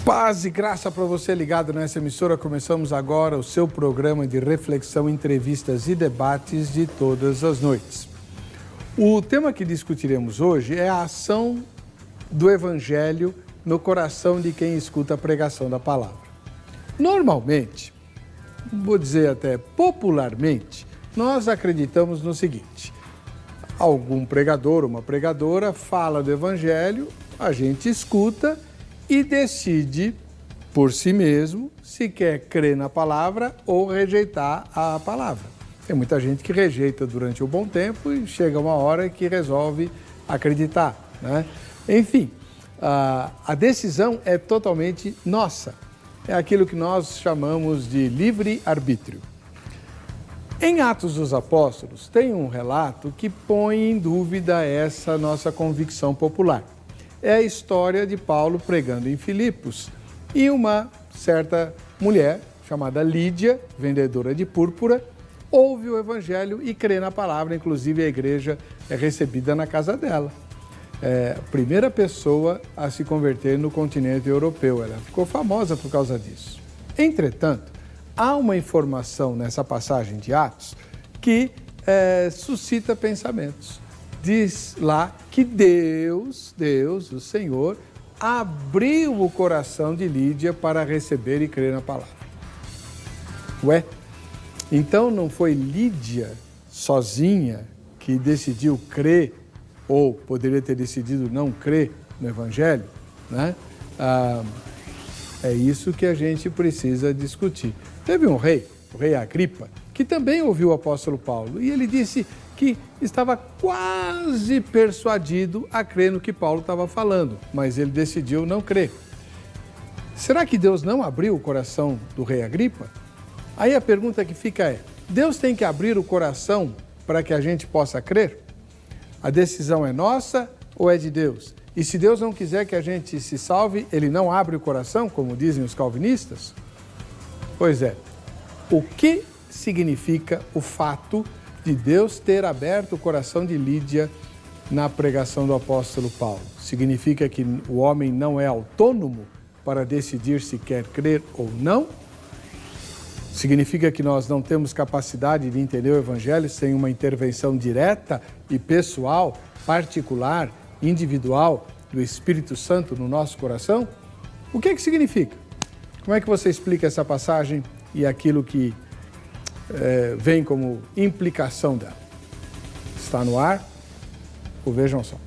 Paz e graça para você ligado nessa emissora. Começamos agora o seu programa de reflexão, entrevistas e debates de todas as noites. O tema que discutiremos hoje é a ação do Evangelho no coração de quem escuta a pregação da palavra. Normalmente, vou dizer até popularmente, nós acreditamos no seguinte: algum pregador, uma pregadora fala do Evangelho, a gente escuta e decide por si mesmo se quer crer na palavra ou rejeitar a palavra. Tem muita gente que rejeita durante um bom tempo e chega uma hora que resolve acreditar, né? Enfim, a decisão é totalmente nossa. É aquilo que nós chamamos de livre-arbítrio. Em Atos dos Apóstolos, tem um relato que põe em dúvida essa nossa convicção popular. É a história de Paulo pregando em Filipos e uma certa mulher chamada Lídia, vendedora de púrpura, ouve o Evangelho e crê na palavra. Inclusive, a igreja é recebida na casa dela. É a primeira pessoa a se converter no continente europeu. Ela ficou famosa por causa disso. Entretanto, há uma informação nessa passagem de Atos que suscita pensamentos. Diz lá que Deus, o Senhor, abriu o coração de Lídia para receber e crer na palavra. Ué? Então não foi Lídia sozinha que decidiu crer, ou poderia ter decidido não crer no Evangelho, né? É isso que a gente precisa discutir. Teve um rei, o rei Agripa, que também ouviu o apóstolo Paulo, e ele disse que estava quase persuadido a crer no que Paulo estava falando, mas ele decidiu não crer. Será que Deus não abriu o coração do rei Agripa? Aí a pergunta que fica é: Deus tem que abrir o coração para que a gente possa crer? A decisão é nossa ou é de Deus? E se Deus não quiser que a gente se salve, ele não abre o coração, como dizem os calvinistas? Pois é. O que significa o fato de Deus ter aberto o coração de Lídia na pregação do apóstolo Paulo? Significa que o homem não é autônomo para decidir se quer crer ou não? Significa que nós não temos capacidade de entender o Evangelho sem uma intervenção direta e pessoal, particular, individual do Espírito Santo no nosso coração? O que significa? Como é que você explica essa passagem e aquilo que vem como implicação dela? Está no ar? Ou vejam só.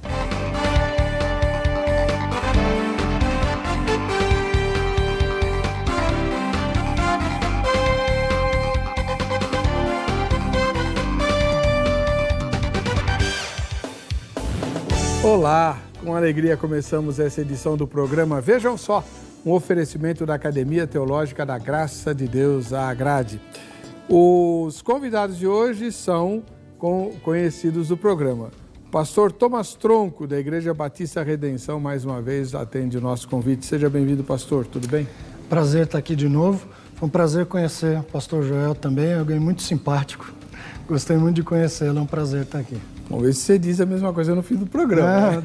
Olá, com alegria começamos essa edição do programa Vejam Só, um oferecimento da Academia Teológica da Graça de Deus, a Agrade. Os convidados de hoje são conhecidos do programa. O pastor Thomas Tronco, da Igreja Batista Redenção, mais uma vez atende o nosso convite. Seja bem-vindo, pastor. Tudo bem? Prazer estar aqui de novo. Foi um prazer conhecer o pastor Joel também, alguém muito simpático. Gostei muito de conhecê-lo, é um prazer estar aqui. Vamos ver se você diz a mesma coisa no fim do programa. O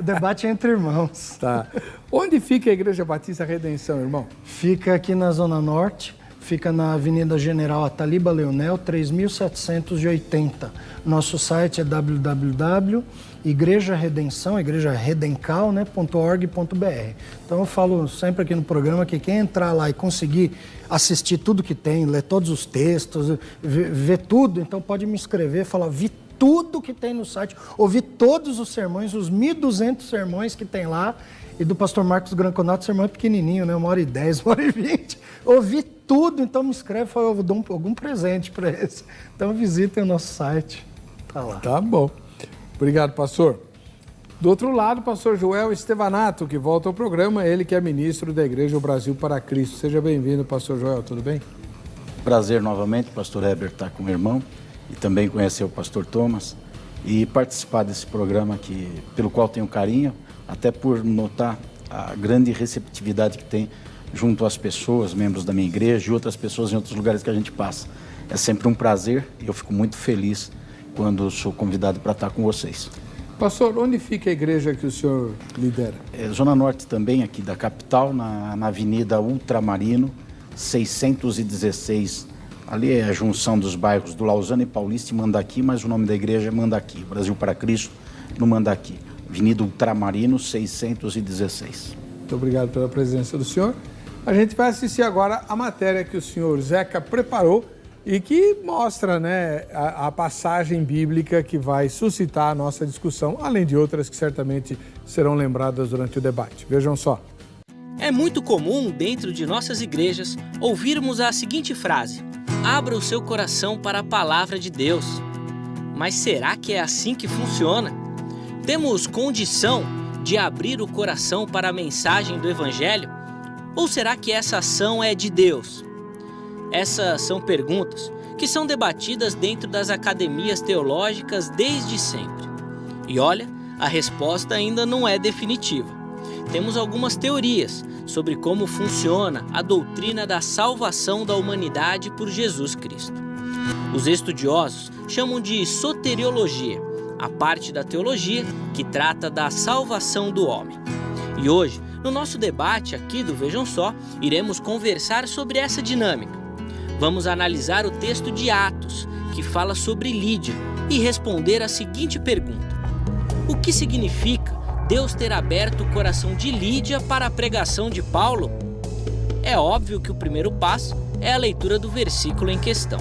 debate é entre irmãos. Tá. Onde fica a Igreja Batista Redenção, irmão? Fica aqui na Zona Norte, fica na Avenida General Ataliba Leonel, 3780. Nosso site é www.igrejaredenção, igrejaredencal.org.br. Então eu falo sempre aqui no programa que quem entrar lá e conseguir assistir tudo que tem, ler todos os textos, ver tudo, então pode me inscrever, falar, vi tudo que tem no site, ouvi todos os sermões, os 1.200 sermões que tem lá, e do pastor Marcos Granconato, o sermão é pequenininho, né? 1h10, 1h20. Ouvi tudo, então me inscreve, eu vou dar algum presente para eles. Então visitem o nosso site, tá lá. Tá bom. Obrigado, pastor. Do outro lado, o pastor Joel Estevanato, que volta ao programa, ele que é ministro da Igreja Brasil para Cristo. Seja bem-vindo, pastor Joel, tudo bem? Prazer novamente, pastor Heber, estar com o irmão e também conhecer o pastor Thomas e participar desse programa pelo qual tenho carinho, até por notar a grande receptividade que tem junto às pessoas, membros da minha igreja e outras pessoas em outros lugares que a gente passa. É sempre um prazer e eu fico muito feliz quando sou convidado para estar com vocês. Pastor, onde fica a igreja que o senhor lidera? Zona Norte também, aqui da capital, na Avenida Ultramarino, 616. Ali é a junção dos bairros do Lausanne e Paulista e Mandaki, mas o nome da igreja é Mandaki, Brasil para Cristo, no Mandaki. Avenida Ultramarino, 616. Muito obrigado pela presença do senhor. A gente vai assistir agora a matéria que o senhor Zeca preparou e que mostra, né, a passagem bíblica que vai suscitar a nossa discussão, além de outras que certamente serão lembradas durante o debate. Vejam só. É muito comum, dentro de nossas igrejas, ouvirmos a seguinte frase: abra o seu coração para a palavra de Deus. Mas será que é assim que funciona? Temos condição de abrir o coração para a mensagem do Evangelho? Ou será que essa ação é de Deus? Essas são perguntas que são debatidas dentro das academias teológicas desde sempre. E olha, a resposta ainda não é definitiva. Temos algumas teorias sobre como funciona a doutrina da salvação da humanidade por Jesus Cristo. Os estudiosos chamam de soteriologia, a parte da teologia que trata da salvação do homem. E hoje, no nosso debate aqui do Vejam Só, iremos conversar sobre essa dinâmica. Vamos analisar o texto de Atos, que fala sobre Lídia, e responder a seguinte pergunta: o que significa Deus ter aberto o coração de Lídia para a pregação de Paulo? É óbvio que o primeiro passo é a leitura do versículo em questão.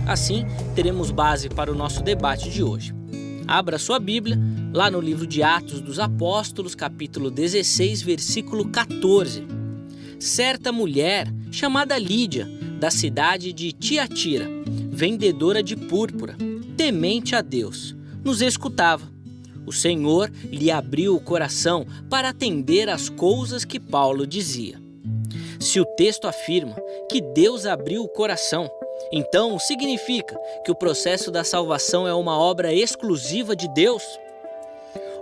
Assim, teremos base para o nosso debate de hoje. Abra sua Bíblia, lá no livro de Atos dos Apóstolos, capítulo 16, versículo 14. Certa mulher, chamada Lídia, da cidade de Tiatira, vendedora de púrpura, temente a Deus, nos escutava. O Senhor lhe abriu o coração para atender às coisas que Paulo dizia. Se o texto afirma que Deus abriu o coração, então significa que o processo da salvação é uma obra exclusiva de Deus?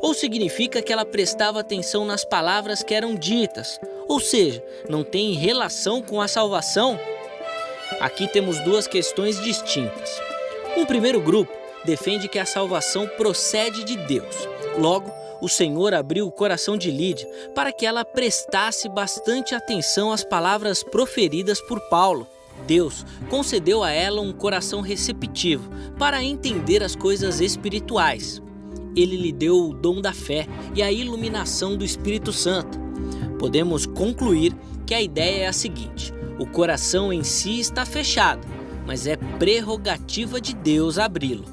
Ou significa que ela prestava atenção nas palavras que eram ditas, ou seja, não tem relação com a salvação? Aqui temos duas questões distintas. Um primeiro grupo defende que a salvação procede de Deus. Logo, o Senhor abriu o coração de Lídia para que ela prestasse bastante atenção às palavras proferidas por Paulo. Deus concedeu a ela um coração receptivo para entender as coisas espirituais. Ele lhe deu o dom da fé e a iluminação do Espírito Santo. Podemos concluir que a ideia é a seguinte: o coração em si está fechado, mas é prerrogativa de Deus abri-lo.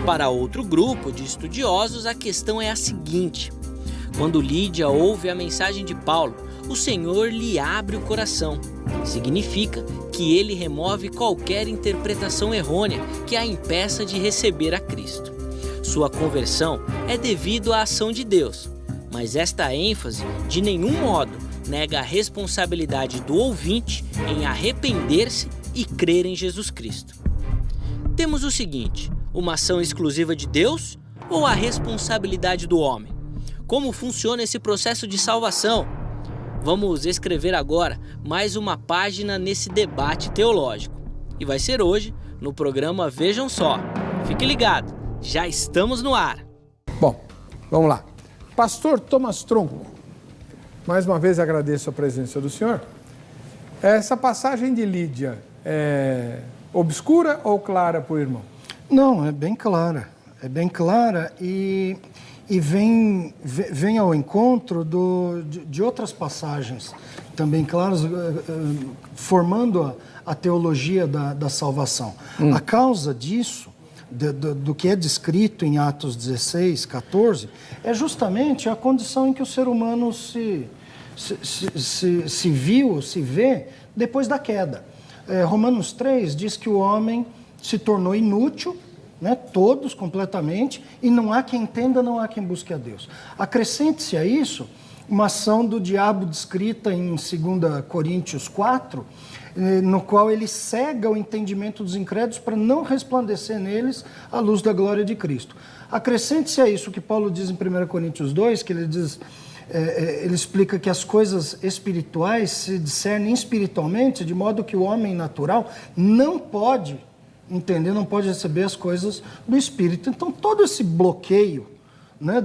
Para outro grupo de estudiosos, a questão é a seguinte: quando Lídia ouve a mensagem de Paulo, o Senhor lhe abre o coração. Significa que ele remove qualquer interpretação errônea que a impeça de receber a Cristo. Sua conversão é devido à ação de Deus, mas esta ênfase, de nenhum modo, nega a responsabilidade do ouvinte em arrepender-se e crer em Jesus Cristo. Temos o seguinte: uma ação exclusiva de Deus ou a responsabilidade do homem? Como funciona esse processo de salvação? Vamos escrever agora mais uma página nesse debate teológico. E vai ser hoje, no programa Vejam Só. Fique ligado, já estamos no ar. Bom, vamos lá. Pastor Thomas Tronco, mais uma vez agradeço a presença do senhor. Essa passagem de Lídia é obscura ou clara para o irmão? Não, é bem clara. É bem clara e vem ao encontro de outras passagens também claras, formando a teologia da salvação. A causa disso, do que é descrito em Atos 16, 14, é justamente a condição em que o ser humano se vê depois da queda. Romanos 3 diz que o homem se tornou inútil, né, todos completamente, e não há quem entenda, não há quem busque a Deus. Acrescente-se a isso uma ação do diabo descrita em 2 Coríntios 4, no qual ele cega o entendimento dos incrédulos para não resplandecer neles a luz da glória de Cristo. Acrescente-se a isso o que Paulo diz em 1 Coríntios 2, que ele diz, ele explica que as coisas espirituais se discernem espiritualmente, de modo que o homem natural não pode entender, não pode receber as coisas do Espírito. Então, todo esse bloqueio né,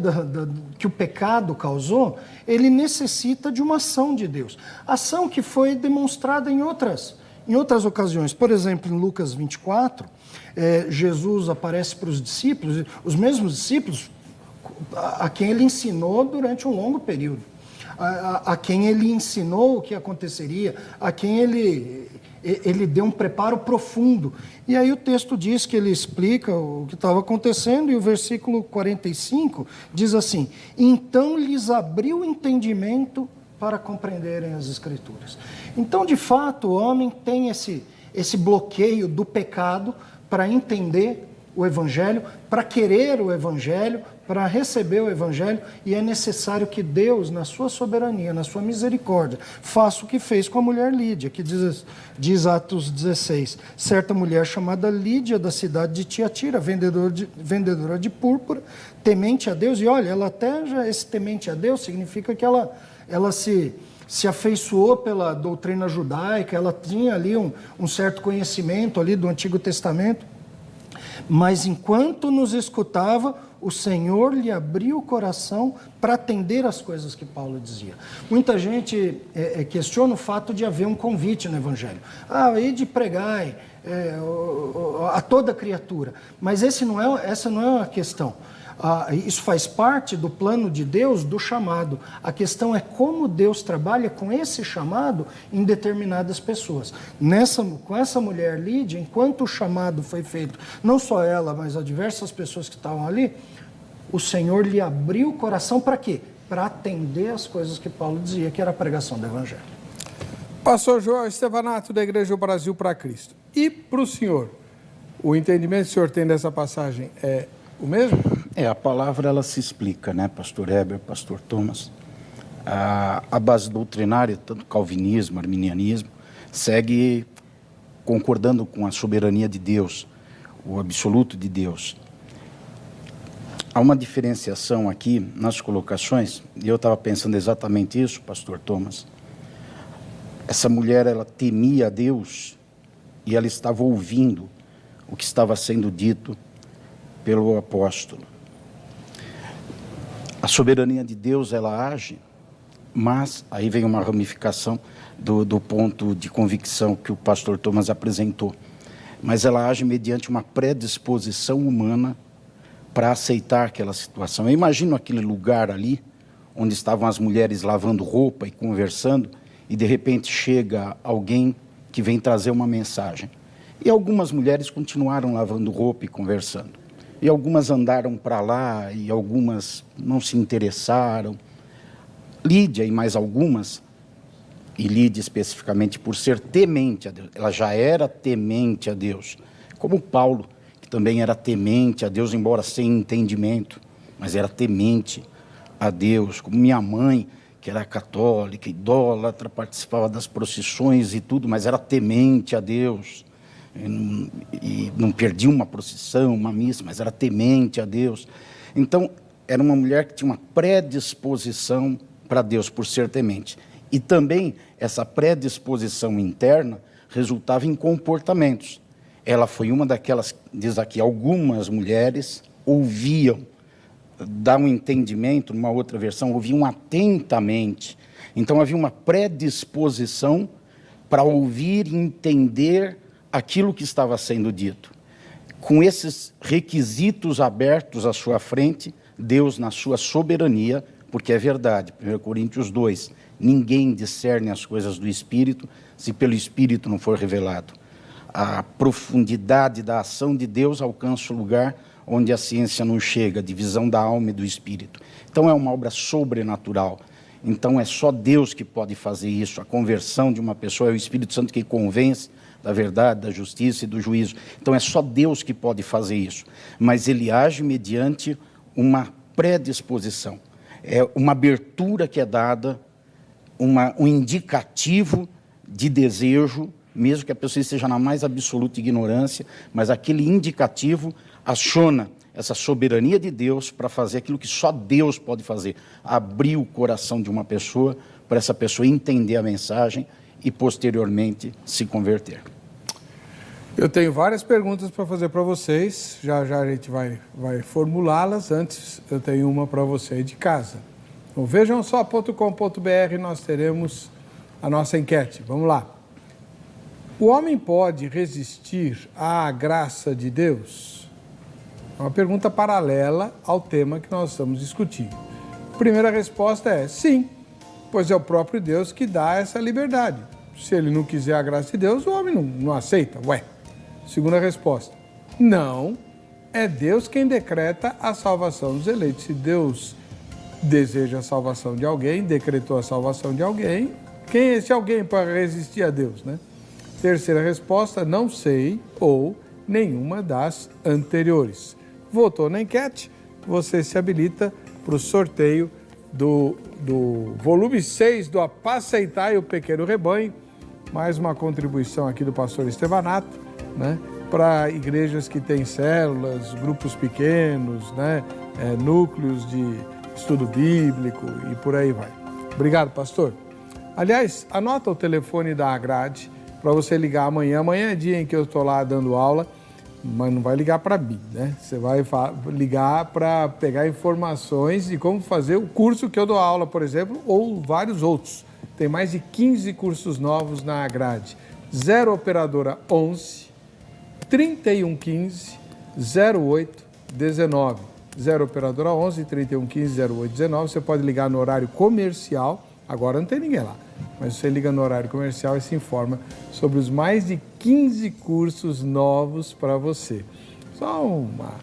que o pecado causou, ele necessita de uma ação de Deus. Ação que foi demonstrada em outras ocasiões. Por exemplo, em Lucas 24, Jesus aparece para os discípulos, os mesmos discípulos a quem ele ensinou durante um longo período, a quem ele ensinou o que aconteceria, a quem ele deu um preparo profundo. E aí o texto diz que ele explica o que estava acontecendo, e o versículo 45 diz assim: então lhes abriu o entendimento para compreenderem as Escrituras. Então, de fato, o homem tem esse bloqueio do pecado para entender o Evangelho, para querer o Evangelho, para receber o Evangelho, e é necessário que Deus, na sua soberania, na sua misericórdia, faça o que fez com a mulher Lídia, que diz Atos 16, certa mulher chamada Lídia, da cidade de Tiatira, vendedora de púrpura, temente a Deus, e olha, ela até já, esse temente a Deus significa que ela se afeiçoou pela doutrina judaica, ela tinha ali um certo conhecimento ali do Antigo Testamento, mas enquanto nos escutava, o Senhor lhe abriu o coração para atender as coisas que Paulo dizia. Muita gente questiona o fato de haver um convite no Evangelho. E de pregar a toda criatura. Mas essa não é a questão. Isso faz parte do plano de Deus, do chamado. A questão é como Deus trabalha com esse chamado em determinadas pessoas. Com essa mulher Lídia, enquanto o chamado foi feito, não só ela, mas a diversas pessoas que estavam ali, o Senhor lhe abriu o coração para quê? Para atender as coisas que Paulo dizia, que era a pregação do Evangelho. Pastor Joel Estevanato, da Igreja Brasil para Cristo. E para o senhor, o entendimento que o senhor tem dessa passagem é o mesmo? A palavra ela se explica, né, pastor Heber, pastor Thomas. A base doutrinária, tanto calvinismo, arminianismo, segue concordando com a soberania de Deus, o absoluto de Deus. Há uma diferenciação aqui nas colocações, e eu estava pensando exatamente isso, pastor Thomas. Essa mulher, ela temia a Deus e ela estava ouvindo o que estava sendo dito pelo apóstolo. A soberania de Deus, ela age, mas aí vem uma ramificação do ponto de convicção que o pastor Thomas apresentou. Mas ela age mediante uma predisposição humana para aceitar aquela situação. Eu imagino aquele lugar ali, onde estavam as mulheres lavando roupa e conversando, e de repente chega alguém que vem trazer uma mensagem. E algumas mulheres continuaram lavando roupa e conversando. E algumas andaram para lá, e algumas não se interessaram. Lídia e mais algumas, e Lídia especificamente por ser temente a Deus, ela já era temente a Deus, como Paulo, que também era temente a Deus, embora sem entendimento, mas era temente a Deus, como minha mãe, que era católica, idólatra, participava das procissões e tudo, mas era temente a Deus. E não perdia uma procissão, uma missa, mas era temente a Deus. Então, era uma mulher que tinha uma predisposição para Deus, por ser temente. E também, essa predisposição interna resultava em comportamentos. Ela foi uma daquelas, diz aqui, algumas mulheres ouviam, dá um entendimento, numa outra versão, ouviam atentamente. Então, havia uma predisposição para ouvir e entender aquilo que estava sendo dito. Com esses requisitos abertos à sua frente, Deus, na sua soberania, porque é verdade, 1 Coríntios 2, ninguém discerne as coisas do Espírito, se pelo Espírito não for revelado. A profundidade da ação de Deus alcança o lugar onde a ciência não chega, a divisão da alma e do Espírito. Então é uma obra sobrenatural. Então é só Deus que pode fazer isso. A conversão de uma pessoa é o Espírito Santo que convence da verdade, da justiça e do juízo. Então é só Deus que pode fazer isso. Mas ele age mediante uma predisposição. É uma abertura que é dada, um indicativo de desejo, mesmo que a pessoa esteja na mais absoluta ignorância, mas aquele indicativo aciona essa soberania de Deus para fazer aquilo que só Deus pode fazer. Abrir o coração de uma pessoa, para essa pessoa entender a mensagem e posteriormente se converter. Eu tenho várias perguntas para fazer para vocês, já a gente vai formulá-las. Antes, eu tenho uma para você aí de casa. Então, vejamsó.com.br, nós teremos a nossa enquete. Vamos lá. O homem pode resistir à graça de Deus? É uma pergunta paralela ao tema que nós estamos discutindo. A primeira resposta é sim, pois é o próprio Deus que dá essa liberdade. Se ele não quiser a graça de Deus, o homem não aceita. Ué. Segunda resposta, não, é Deus quem decreta a salvação dos eleitos. Se Deus deseja a salvação de alguém, decretou a salvação de alguém, quem é esse alguém para resistir a Deus, né? Terceira resposta, não sei ou nenhuma das anteriores. Votou na enquete, você se habilita para o sorteio do volume 6 do Apacentai o Pequeno Rebanho, mais uma contribuição aqui do pastor Estevanato, né, para igrejas que têm células, grupos pequenos, né, núcleos de estudo bíblico e por aí vai. Obrigado, pastor. Aliás, anota o telefone da Agrade para você ligar amanhã. Amanhã é dia em que eu estou lá dando aula, mas não vai ligar para mim, né? Você vai ligar para pegar informações de como fazer o curso que eu dou aula, por exemplo, ou vários outros. Tem mais de 15 cursos novos na Agrade. 0 operadora 11 3115 0819. 0 operadora 11 3115 0819. Você pode ligar no horário comercial. Agora não tem ninguém lá, mas você liga no horário comercial e se informa sobre os mais de 15 cursos novos para você. Só uma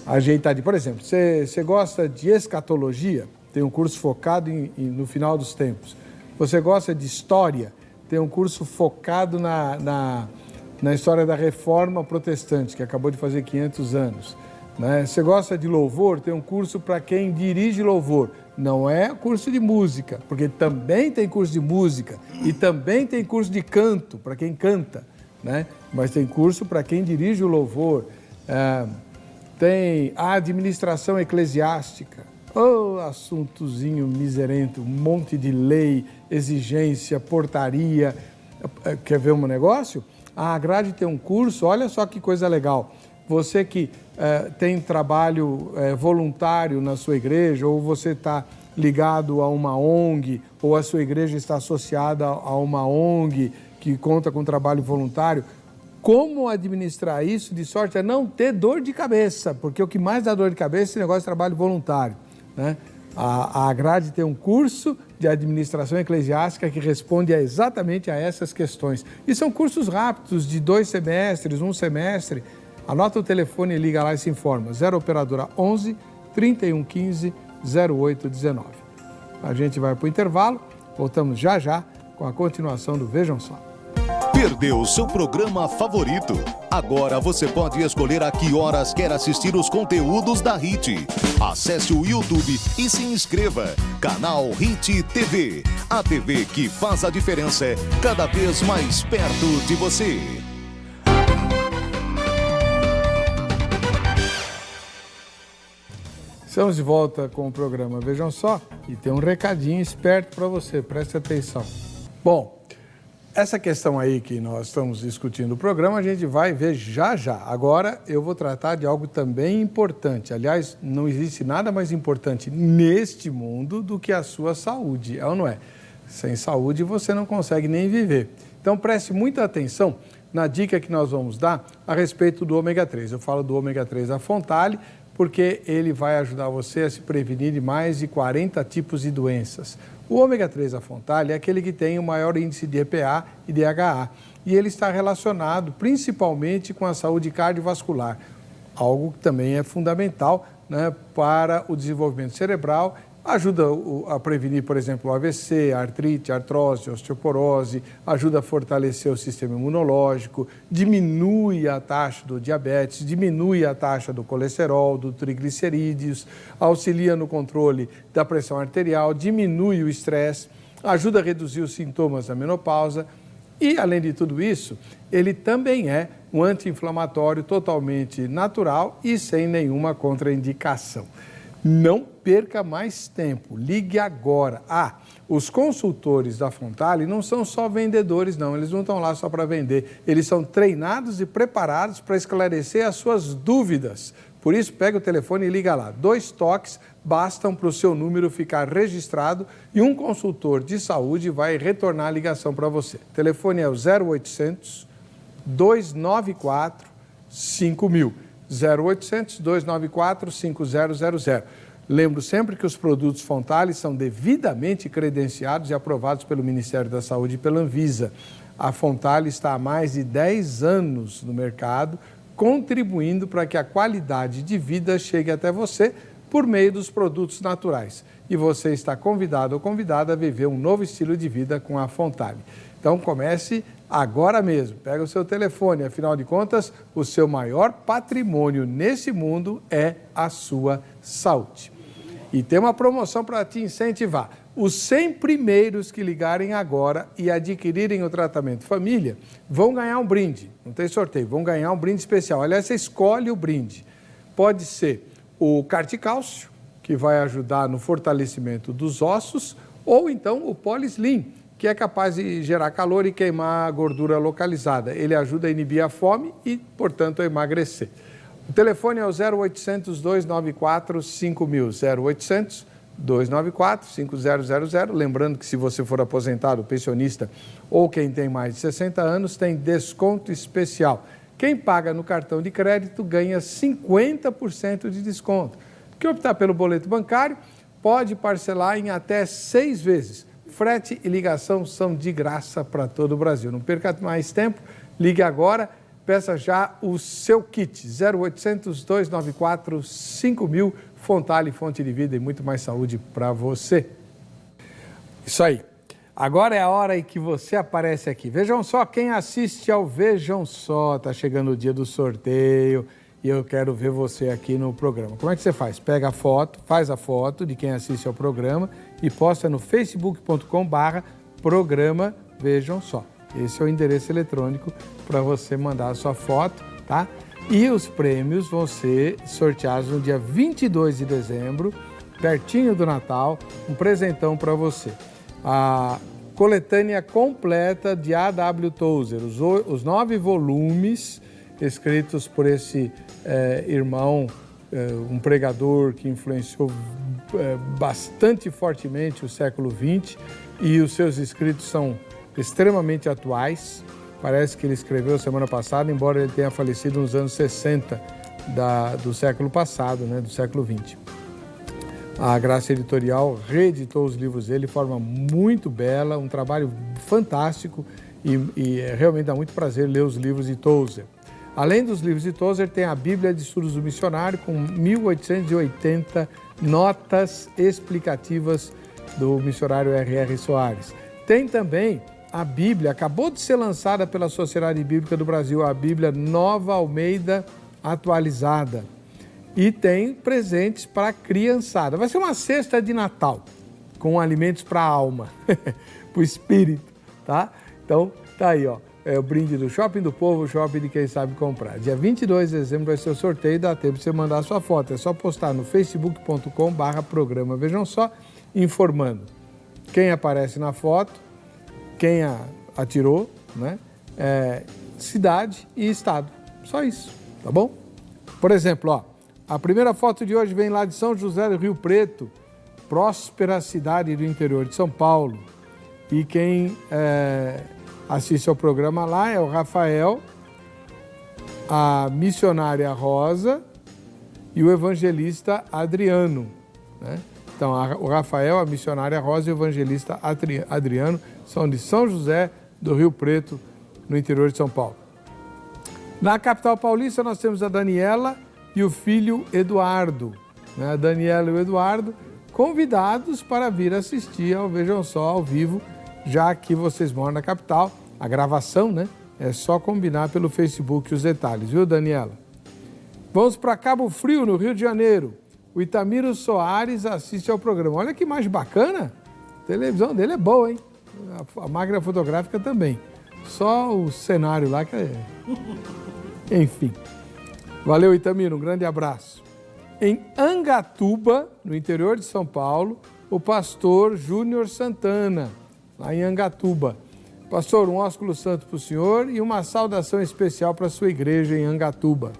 ajeitadinha. Por exemplo, você gosta de escatologia? Tem um curso focado no final dos tempos. Você gosta de história? Tem um curso focado na história da Reforma Protestante, que acabou de fazer 500 anos. Né? Você gosta de louvor? Tem um curso para quem dirige louvor. Não é curso de música, porque também tem curso de música e também tem curso de canto, para quem canta, né? Mas tem curso para quem dirige o louvor. Tem a administração eclesiástica. Oh, assuntozinho miserento, um monte de lei, exigência, portaria. Quer ver um negócio? A Agrade tem um curso, olha só que coisa legal. Você que tem trabalho voluntário na sua igreja, ou você está ligado a uma ONG, ou a sua igreja está associada a uma ONG que conta com trabalho voluntário, como administrar isso de sorte a não ter dor de cabeça, porque o que mais dá dor de cabeça é esse negócio de trabalho voluntário, né? A Agrade tem um curso de administração eclesiástica que responde exatamente a essas questões. E são cursos rápidos, de 2 semestres, 1 semestre. Anota o telefone e liga lá e se informa. 0 operadora 11 3115 0819. A gente vai para o intervalo, voltamos já com a continuação do Vejam Só. Perdeu seu programa favorito? Agora você pode escolher a que horas quer assistir os conteúdos da HIT. Acesse o YouTube e se inscreva. Canal HIT TV. A TV que faz a diferença cada vez mais perto de você. Estamos de volta com o programa Vejam Só e tem um recadinho esperto para você, preste atenção. Bom, essa questão aí que nós estamos discutindo no programa, a gente vai ver já. Agora eu vou tratar de algo também importante. Aliás, não existe nada mais importante neste mundo do que a sua saúde, é ou não é? Sem saúde você não consegue nem viver. Então preste muita atenção na dica que nós vamos dar a respeito do ômega 3. Eu falo do ômega 3 da Fontale, porque ele vai ajudar você a se prevenir de mais de 40 tipos de doenças. O ômega 3 da Fontale é aquele que tem o maior índice de EPA e DHA, e ele está relacionado principalmente com a saúde cardiovascular, algo que também é fundamental, né, para o desenvolvimento cerebral. Ajuda a prevenir, por exemplo, o AVC, a artrite, a artrose, a osteoporose, ajuda a fortalecer o sistema imunológico, diminui a taxa do diabetes, diminui a taxa do colesterol, do triglicerídeos, auxilia no controle da pressão arterial, diminui o estresse, ajuda a reduzir os sintomas da menopausa e, além de tudo isso, ele também é um anti-inflamatório totalmente natural e sem nenhuma contraindicação. Não perca mais tempo, ligue agora. Os consultores da Fontale não são só vendedores, não. Eles não estão lá só para vender. Eles são treinados e preparados para esclarecer as suas dúvidas. Por isso, pega o telefone e liga lá. 2 toques bastam para o seu número ficar registrado e um consultor de saúde vai retornar a ligação para você. O telefone é o 0800 294 5000. 0800 294 5000. Lembro sempre que os produtos Fontale são devidamente credenciados e aprovados pelo Ministério da Saúde e pela Anvisa. A Fontale está há mais de 10 anos no mercado, contribuindo para que a qualidade de vida chegue até você por meio dos produtos naturais. E você está convidado ou convidada a viver um novo estilo de vida com a Fontale. Então comece agora mesmo. Pega o seu telefone, afinal de contas, o seu maior patrimônio nesse mundo é a sua saúde. E tem uma promoção para te incentivar. Os 100 primeiros que ligarem agora e adquirirem o tratamento família vão ganhar um brinde. Não tem sorteio, vão ganhar um brinde especial. Aliás, você escolhe o brinde. Pode ser o Carticálcio, que vai ajudar no fortalecimento dos ossos, ou então o Polislim, que é capaz de gerar calor e queimar a gordura localizada. Ele ajuda a inibir a fome e, portanto, a emagrecer. O telefone é o 0800 294 5000, 0800 294 5000. Lembrando que se você for aposentado, pensionista ou quem tem mais de 60 anos, tem desconto especial. Quem paga no cartão de crédito ganha 50% de desconto. Quem optar pelo boleto bancário pode parcelar em até 6 vezes. Frete e ligação são de graça para todo o Brasil. Não perca mais tempo, ligue agora. Peça já o seu kit, 0800 294 5000, Fontale, fonte de vida e muito mais saúde para você. Isso aí. Agora é a hora em que você aparece aqui. Vejam só, quem assiste ao Vejam Só, está chegando o dia do sorteio e eu quero ver você aqui no programa. Como é que você faz? Pega a foto, faz a foto de quem assiste ao programa e posta no facebook.com/programa Vejam Só. Esse é o endereço eletrônico para você mandar a sua foto, tá? E os prêmios vão ser sorteados no dia 22 de dezembro, pertinho do Natal, um presentão para você. A coletânea completa de A.W. Tozer, os 9 volumes escritos por esse irmão, um pregador que influenciou bastante fortemente o século XX, e os seus escritos são extremamente atuais. Parece que ele escreveu semana passada, embora ele tenha falecido nos anos 60 do século passado, né, do século XX. A Graça Editorial reeditou os livros dele de forma muito bela, um trabalho fantástico e realmente dá muito prazer ler os livros de Tozer. Além dos livros de Tozer, tem a Bíblia de Estudos do Missionário, com 1.880 notas explicativas do missionário R.R. Soares. Tem também a Bíblia, acabou de ser lançada pela Sociedade Bíblica do Brasil, a Bíblia Nova Almeida atualizada. E tem presentes para a criançada. Vai ser uma cesta de Natal, com alimentos para a alma, para o espírito, tá? Então, tá aí, ó. É o brinde do Shopping do Povo, o shopping de quem sabe comprar. Dia 22 de dezembro vai ser o sorteio, dá tempo de você mandar a sua foto. É só postar no facebook.com/programa Vejam Só, informando quem aparece na foto, quem atirou, né? Cidade e estado. Só isso, tá bom? Por exemplo, ó, a primeira foto de hoje vem lá de São José do Rio Preto, próspera cidade do interior de São Paulo. E quem assiste ao programa lá é o Rafael, a missionária Rosa e o evangelista Adriano, né? Então, o Rafael, a missionária Rosa e o evangelista Adriano são de São José do Rio Preto, no interior de São Paulo. Na capital paulista, nós temos a Daniela e o filho Eduardo, né? A Daniela e o Eduardo, convidados para vir assistir ao Vejam Só ao vivo, já que vocês moram na capital. A gravação, né? É só combinar pelo Facebook os detalhes, viu, Daniela? Vamos para Cabo Frio, no Rio de Janeiro. O Itamiro Soares assiste ao programa. Olha que imagem bacana. A televisão dele é boa, hein? A máquina fotográfica também. Só o cenário lá que é... Enfim. Valeu, Itamiro. Um grande abraço. em Angatuba, no interior de São Paulo, o pastor Júnior Santana, lá em Angatuba. Pastor, um ósculo santo para o senhor e uma saudação especial para a sua igreja em Angatuba.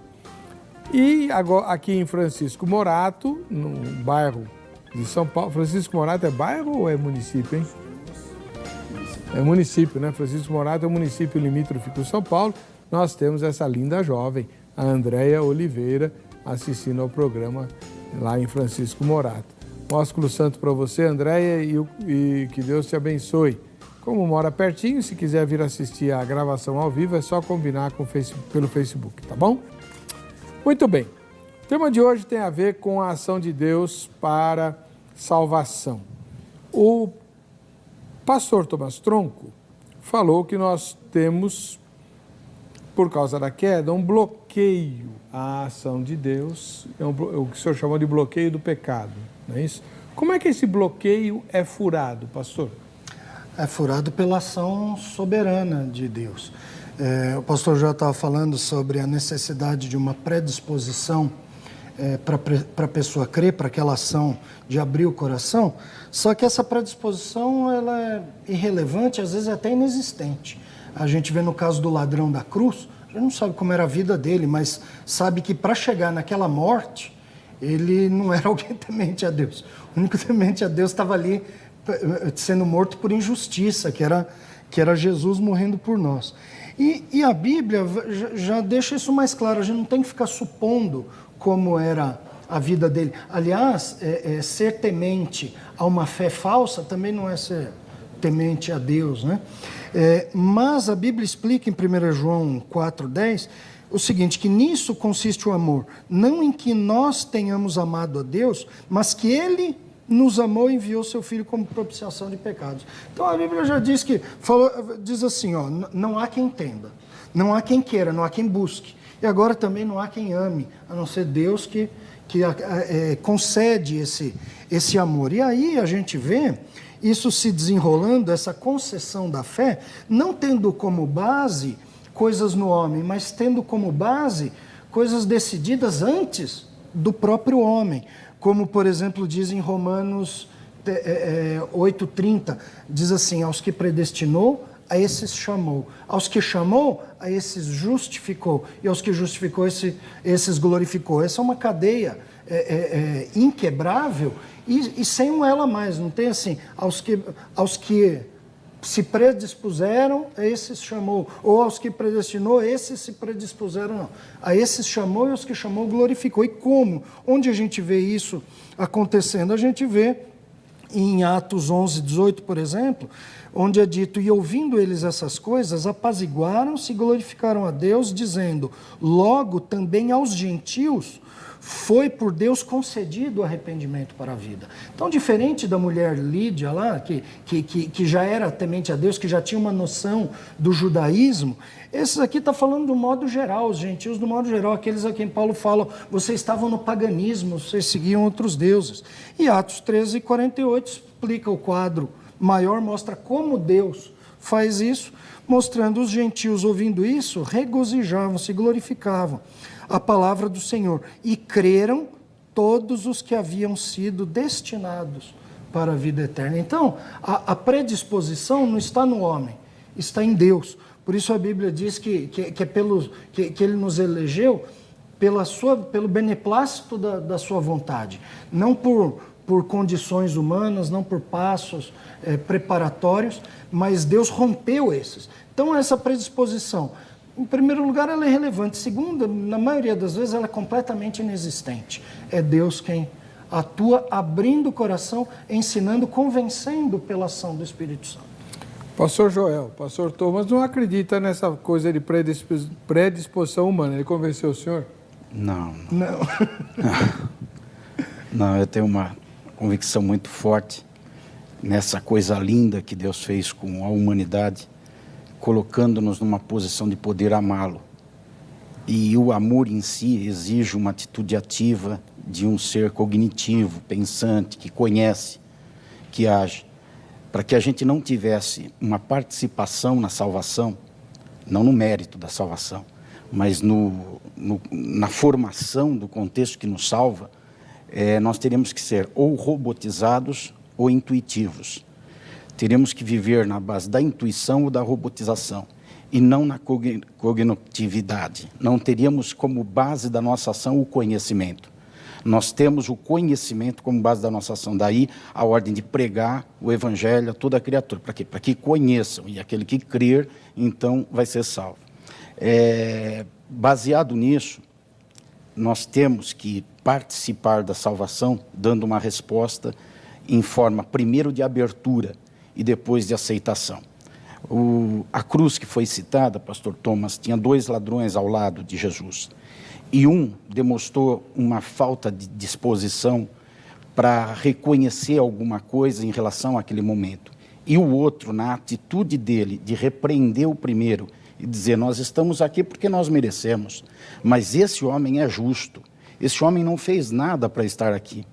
E agora, aqui em Francisco Morato, no bairro de São Paulo. Francisco Morato é bairro ou é município, hein? É município, né? Francisco Morato é um município limítrofe com São Paulo. Nós temos essa linda jovem, a Andréia Oliveira, assistindo ao programa lá em Francisco Morato. Um ósculo santo para você, Andréia, e que Deus te abençoe. Como mora pertinho, se quiser vir assistir a gravação ao vivo, é só combinar pelo Facebook, tá bom? Muito bem. O tema de hoje tem a ver com a ação de Deus para salvação. O pastor Thomas Tronco falou que nós temos, por causa da queda, um bloqueio à ação de Deus, o que o senhor chamou de bloqueio do pecado, não é isso? Como é que esse bloqueio é furado, pastor? É furado pela ação soberana de Deus. O pastor já estava falando sobre a necessidade de uma predisposição para a pessoa crer, para aquela ação de abrir o coração, só que essa predisposição ela é irrelevante, às vezes é até inexistente. A gente vê no caso do ladrão da cruz, a gente não sabe como era a vida dele, mas sabe que para chegar naquela morte, ele não era alguém temente a Deus. O único temente a Deus estava ali sendo morto por injustiça, que era Jesus morrendo por nós. E a Bíblia já deixa isso mais claro, a gente não tem que ficar supondo como era a vida dele. Aliás, ser temente a uma fé falsa também não é ser temente a Deus, né? Mas a Bíblia explica em 1 João 4,10 o seguinte, que nisso consiste o amor, não em que nós tenhamos amado a Deus, mas que Ele nos amou e enviou seu Filho como propiciação de pecados. Então a Bíblia já diz diz assim, ó, não há quem entenda, não há quem queira, não há quem busque, e agora também não há quem ame, a não ser Deus que concede esse amor. E aí a gente vê isso se desenrolando, essa concessão da fé, não tendo como base coisas no homem, mas tendo como base coisas decididas antes do próprio homem. Como, por exemplo, diz em Romanos 8,30, diz assim, aos que predestinou, a esses chamou. Aos que chamou, a esses justificou. E aos que justificou, esses glorificou. Essa é uma cadeia inquebrável e sem um ela mais. Não tem assim, aos que se predispuseram, a esses chamou. Ou aos que predestinou, esses se predispuseram, não. A esses chamou e aos que chamou, glorificou. E como? Onde a gente vê isso acontecendo? A gente vê em Atos 11:18, por exemplo, onde é dito, e ouvindo eles essas coisas, apaziguaram-se e glorificaram a Deus, dizendo, logo também aos gentios foi por Deus concedido o arrependimento para a vida. Então, diferente da mulher Lídia lá, que já era temente a Deus, que já tinha uma noção do judaísmo, esses aqui está falando do modo geral, os gentios do modo geral, aqueles a quem Paulo fala, vocês estavam no paganismo, vocês seguiam outros deuses. E Atos 13:48 explica o quadro maior, mostra como Deus faz isso, mostrando os gentios ouvindo isso, regozijavam-se, glorificavam a palavra do Senhor, e creram todos os que haviam sido destinados para a vida eterna. Então, a predisposição não está no homem, está em Deus. Por isso a Bíblia diz que Ele nos elegeu pelo beneplácito da sua vontade, não por condições humanas, não por passos preparatórios, mas Deus rompeu esses. Então, essa predisposição, em primeiro lugar, ela é relevante. Segundo, na maioria das vezes, ela é completamente inexistente. É Deus quem atua abrindo o coração, ensinando, convencendo pela ação do Espírito Santo. Pastor Joel, pastor Thomas não acredita nessa coisa de predisposição humana. Ele convenceu o senhor? Não. Não, eu tenho uma convicção muito forte nessa coisa linda que Deus fez com a humanidade, colocando-nos numa posição de poder amá-lo. E o amor em si exige uma atitude ativa de um ser cognitivo, pensante, que conhece, que age. Para que a gente não tivesse uma participação na salvação, não no mérito da salvação, mas na formação do contexto que nos salva, nós teríamos que ser ou robotizados ou intuitivos. Teríamos que viver na base da intuição ou da robotização, e não na cognitividade. Não teríamos como base da nossa ação o conhecimento. Nós temos o conhecimento como base da nossa ação. Daí a ordem de pregar o evangelho a toda a criatura. Para quê? Para que conheçam, e aquele que crer, então, vai ser salvo. Baseado nisso, nós temos que participar da salvação, dando uma resposta em forma, primeiro, de abertura e depois de aceitação. A cruz que foi citada, pastor Thomas, tinha 2 ladrões ao lado de Jesus. E um demonstrou uma falta de disposição para reconhecer alguma coisa em relação àquele momento. E o outro, na atitude dele, de repreender o primeiro e dizer, nós estamos aqui porque nós merecemos, mas esse homem é justo, esse homem não fez nada para estar aqui.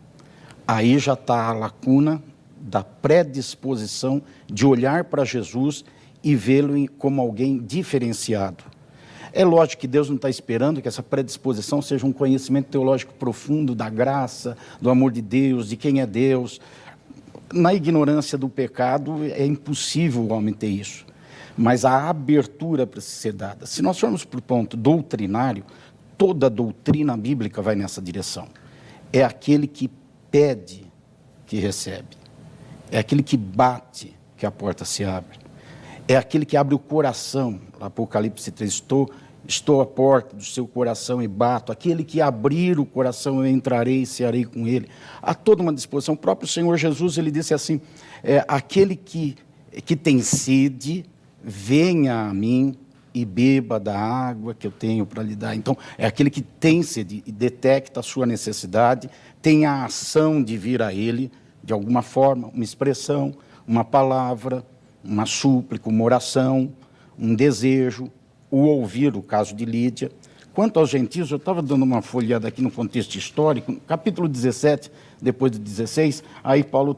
Aí já está a lacuna da predisposição de olhar para Jesus e vê-lo como alguém diferenciado. É lógico que Deus não está esperando que essa predisposição seja um conhecimento teológico profundo da graça, do amor de Deus, de quem é Deus. Na ignorância do pecado é impossível o homem ter isso. Mas a abertura precisa ser dada. Se nós formos para o ponto doutrinário, toda a doutrina bíblica vai nessa direção. É aquele que pede que recebe. É aquele que bate que a porta se abre. É aquele que abre o coração. Apocalipse 3, estou à porta do seu coração e bato. Aquele que abrir o coração, eu entrarei e cearei com ele. Há toda uma disposição. O próprio Senhor Jesus, ele disse assim, aquele que tem sede, venha a mim e beba da água que eu tenho para lhe dar. Então, é aquele que tem sede e detecta a sua necessidade, tem a ação de vir a ele, de alguma forma, uma expressão, uma palavra, uma súplica, uma oração, um desejo, o ouvir, o caso de Lídia. Quanto aos gentios, eu estava dando uma folheada aqui no contexto histórico, capítulo 17, depois de 16, aí Paulo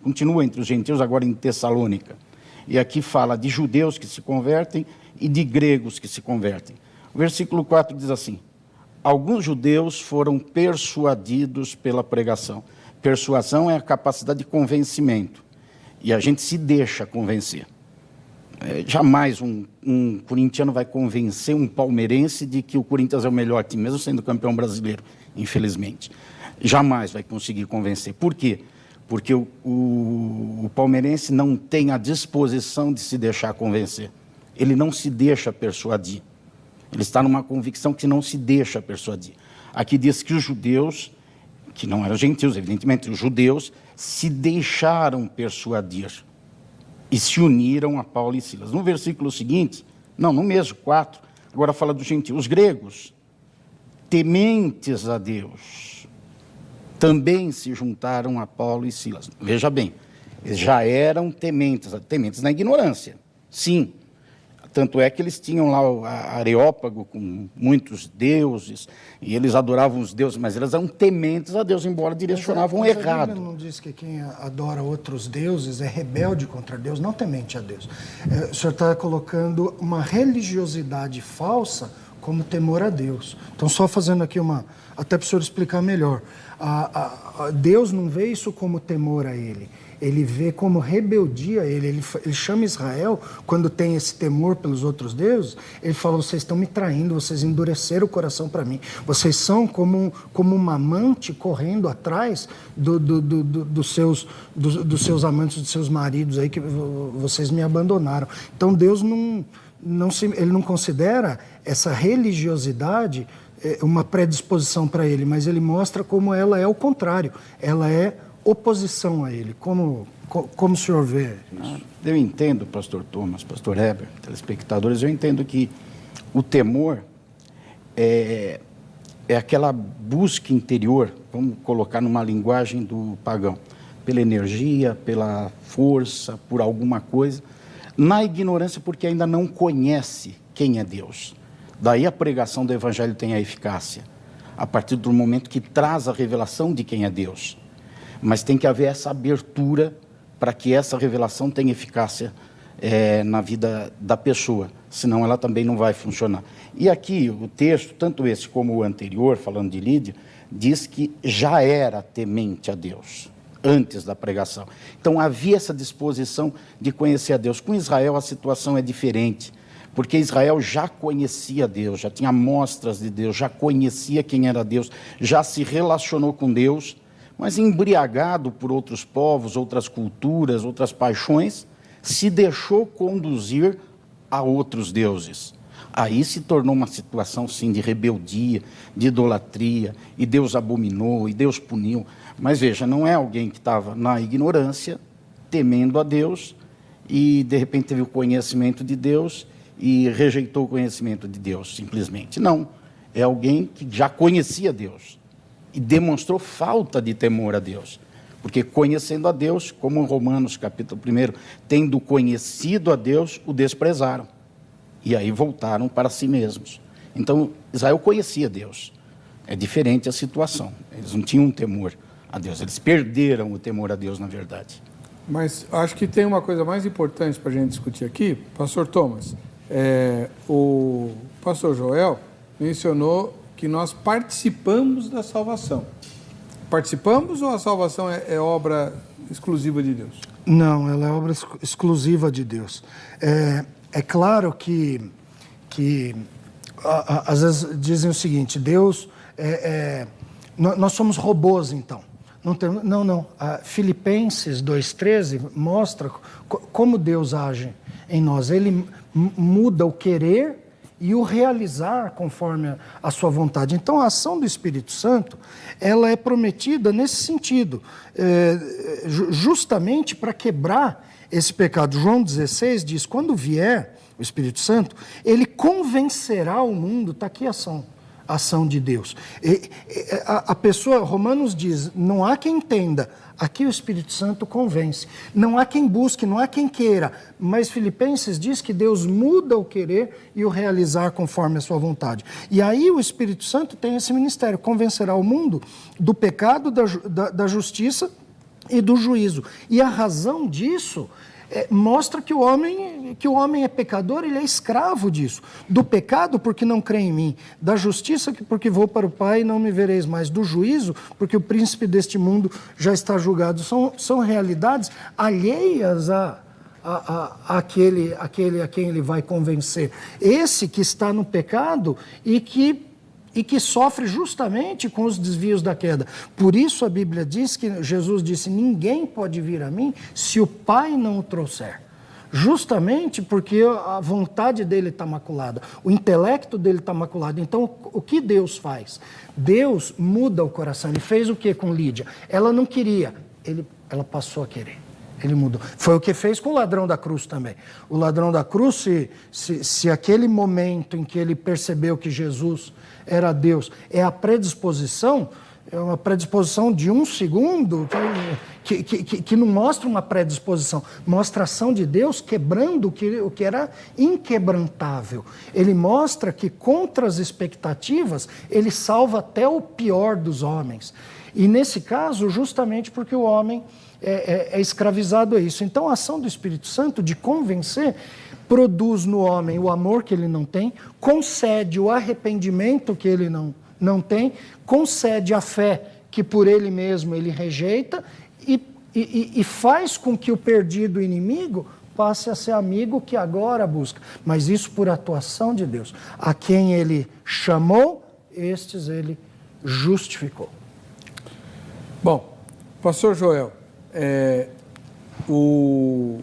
continua entre os gentios, agora em Tessalônica. E aqui fala de judeus que se convertem e de gregos que se convertem. O versículo 4 diz assim, alguns judeus foram persuadidos pela pregação. Persuasão é a capacidade de convencimento. E a gente se deixa convencer. Jamais um corintiano vai convencer um palmeirense de que o Corinthians é o melhor time, mesmo sendo campeão brasileiro, infelizmente. Jamais vai conseguir convencer. Por quê? Porque o palmeirense não tem a disposição de se deixar convencer. Ele não se deixa persuadir. Ele está numa convicção que não se deixa persuadir. Aqui diz que os judeus, que não eram gentios, evidentemente, os judeus se deixaram persuadir e se uniram a Paulo e Silas. No versículo seguinte, no mesmo 4, agora fala dos gentios. Os gregos, tementes a Deus, também se juntaram a Paulo e Silas. Veja bem, eles já eram tementes na ignorância, sim. Tanto é que eles tinham lá o Areópago com muitos deuses, e eles adoravam os deuses, mas eles eram tementes a Deus, embora direcionavam errado. A Bíblia não diz que quem adora outros deuses é rebelde contra Deus, não temente a Deus. O senhor está colocando uma religiosidade falsa como temor a Deus. Então, só fazendo aqui até para o senhor explicar melhor. Deus não vê isso como temor a Ele. Ele vê como rebeldia a Ele. Ele chama Israel, quando tem esse temor pelos outros deuses, ele fala, vocês estão me traindo, vocês endureceram o coração para mim. Vocês são como uma amante correndo atrás dos seus amantes, dos seus maridos aí, que vocês me abandonaram. Então Deus ele não considera essa religiosidade uma predisposição para Ele, mas Ele mostra como ela é o contrário. Ela é oposição a Ele. Como o senhor vê isso? Eu entendo, pastor Thomas, pastor Heber, telespectadores, eu entendo que o temor é aquela busca interior, vamos colocar numa linguagem do pagão, pela energia, pela força, por alguma coisa, na ignorância porque ainda não conhece quem é Deus. Daí a pregação do Evangelho tem a eficácia, a partir do momento que traz a revelação de quem é Deus. Mas tem que haver essa abertura para que essa revelação tenha eficácia na vida da pessoa, senão ela também não vai funcionar. E aqui o texto, tanto esse como o anterior, falando de Lídia, diz que já era temente a Deus, antes da pregação. Então havia essa disposição de conhecer a Deus. Com Israel a situação é diferente, porque Israel já conhecia Deus, já tinha amostras de Deus, já conhecia quem era Deus, já se relacionou com Deus, mas embriagado por outros povos, outras culturas, outras paixões, se deixou conduzir a outros deuses. Aí se tornou uma situação, sim, de rebeldia, de idolatria, e Deus abominou, e Deus puniu. Mas veja, não é alguém que estava na ignorância, temendo a Deus, e de repente teve o conhecimento de Deus e rejeitou o conhecimento de Deus, simplesmente. Não, é alguém que já conhecia Deus e demonstrou falta de temor a Deus. Porque conhecendo a Deus, como em Romanos capítulo 1, tendo conhecido a Deus, o desprezaram. E aí voltaram para si mesmos. Então, Israel conhecia Deus. É diferente a situação. Eles não tinham temor a Deus. Eles perderam o temor a Deus, na verdade. Mas acho que tem uma coisa mais importante para a gente discutir aqui. Pastor Thomas, o pastor Joel mencionou que nós participamos da salvação. Participamos ou a salvação é obra exclusiva de Deus? Não, ela é obra exclusiva de Deus. É claro que às vezes dizem o seguinte, Deus, nós somos robôs então. Não. Filipenses 2,13 mostra como Deus age em nós. Ele muda o querer e o realizar conforme a sua vontade. Então, a ação do Espírito Santo, ela é prometida nesse sentido, justamente para quebrar esse pecado. João 16 diz, quando vier o Espírito Santo, ele convencerá o mundo, está aqui a ação de Deus. A pessoa, Romanos diz, não há quem entenda, aqui o Espírito Santo convence. Não há quem busque, não há quem queira, mas Filipenses diz que Deus muda o querer e o realizar conforme a sua vontade. E aí o Espírito Santo tem esse ministério, convencerá o mundo do pecado, da justiça e do juízo. E a razão disso mostra que o homem é pecador, ele é escravo disso. Do pecado, porque não crê em mim. Da justiça, porque vou para o Pai e não me vereis mais. Do juízo, porque o príncipe deste mundo já está julgado. São realidades alheias àquele a quem ele vai convencer. Esse que está no pecado e que sofre justamente com os desvios da queda. Por isso a Bíblia diz que Jesus disse, ninguém pode vir a mim se o Pai não o trouxer. Justamente porque a vontade dele está maculada, o intelecto dele está maculado. Então, o que Deus faz? Deus muda o coração. Ele fez o que com Lídia? Ela não queria, ela passou a querer. Ele mudou. Foi o que fez com o ladrão da cruz também. O ladrão da cruz, se aquele momento em que ele percebeu que Jesus era Deus, é a predisposição, é uma predisposição de um segundo, que não mostra uma predisposição, mostra a ação de Deus quebrando o que era inquebrantável. Ele mostra que contra as expectativas, ele salva até o pior dos homens. E nesse caso, justamente porque o homem é escravizado a isso. Então, a ação do Espírito Santo de convencer produz no homem o amor que ele não tem, concede o arrependimento que ele não tem, concede a fé que por ele mesmo ele rejeita e faz com que o perdido inimigo passe a ser amigo que agora busca. Mas isso por atuação de Deus. A quem ele chamou, estes ele justificou. Bom, pastor Joel, o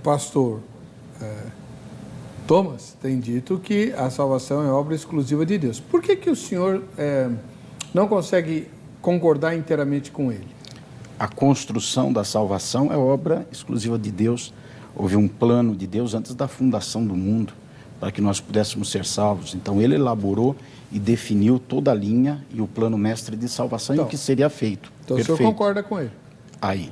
pastor Thomas tem dito que a salvação é obra exclusiva de Deus. Por que o senhor não consegue concordar inteiramente com ele? A construção da salvação é obra exclusiva de Deus. Houve um plano de Deus antes da fundação do mundo, para que nós pudéssemos ser salvos. Então ele elaborou e definiu toda a linha e o plano mestre de salvação e o que seria feito. Então perfeito. O senhor concorda com ele? Aí,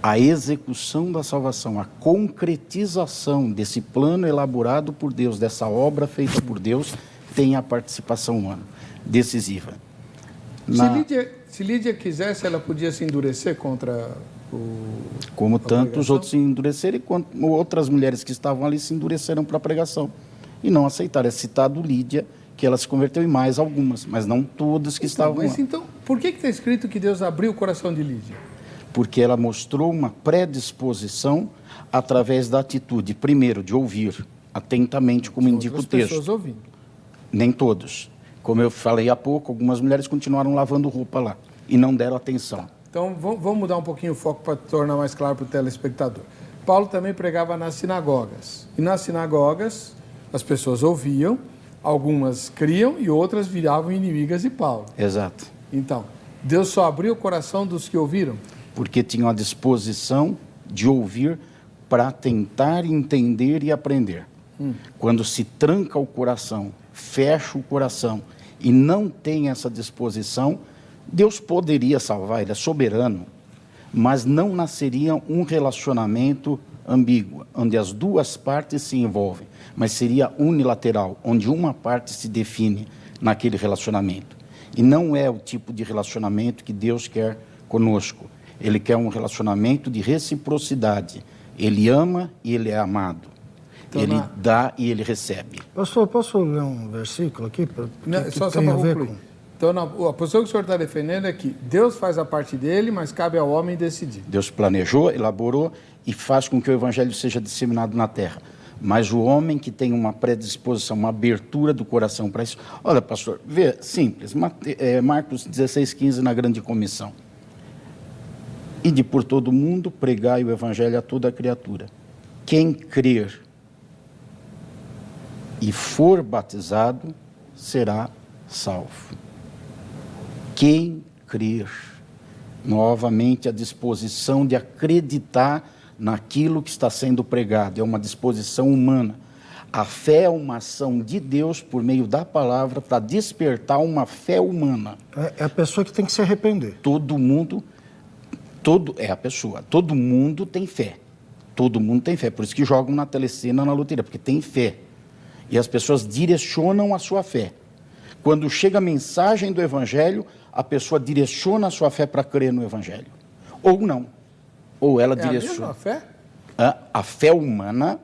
a execução da salvação, a concretização desse plano elaborado por Deus, dessa obra feita por Deus, tem a participação humana decisiva. Se Lídia quisesse, ela podia se endurecer contra como tantos outros se endureceram, e outras mulheres que estavam ali se endureceram para a pregação e não aceitaram. É citado Lídia que ela se converteu, e mais algumas, mas não todas que estavam lá. Então, por que está escrito que Deus abriu o coração de Lídia? Porque ela mostrou uma predisposição através da atitude, primeiro, de ouvir atentamente, como indica o texto. Pessoas ouvindo. Nem todos. Como eu falei há pouco, algumas mulheres continuaram lavando roupa lá e não deram atenção. Então, vamos mudar um pouquinho o foco para tornar mais claro para o telespectador. Paulo também pregava nas sinagogas. E nas sinagogas, as pessoas ouviam, algumas criam e outras viravam inimigas de Paulo. Exato. Então, Deus só abriu o coração dos que ouviram? Porque tinham a disposição de ouvir para tentar entender e aprender. Quando se tranca o coração, fecha o coração e não tem essa disposição, Deus poderia salvar, Ele é soberano, mas não nasceria um relacionamento ambíguo, onde as duas partes se envolvem, mas seria unilateral, onde uma parte se define naquele relacionamento. E não é o tipo de relacionamento que Deus quer conosco. Ele quer um relacionamento de reciprocidade. Ele ama e ele é amado. Então, ele dá e ele recebe. Pastor, posso ler um versículo aqui? Só para concluir. Então, a posição que o senhor está defendendo é que Deus faz a parte dele, mas cabe ao homem decidir. Deus planejou, elaborou e faz com que o evangelho seja disseminado na terra. Mas o homem que tem uma predisposição, uma abertura do coração para isso... Olha, pastor, vê, simples, Marcos 16:15 na grande comissão. Ide por todo o mundo, pregai o evangelho a toda a criatura. Quem crer e for batizado, será salvo. Quem crer, novamente a disposição de acreditar naquilo que está sendo pregado, é uma disposição humana. A fé é uma ação de Deus por meio da palavra para despertar uma fé humana. É a pessoa que tem que se arrepender. Todo mundo tem fé. Todo mundo tem fé. Por isso que jogam na telecena, na loteria, porque tem fé. E as pessoas direcionam a sua fé. Quando chega a mensagem do Evangelho, a pessoa direciona a sua fé para crer no Evangelho. Ou não. Ou ela direciona. A mesma fé? A fé humana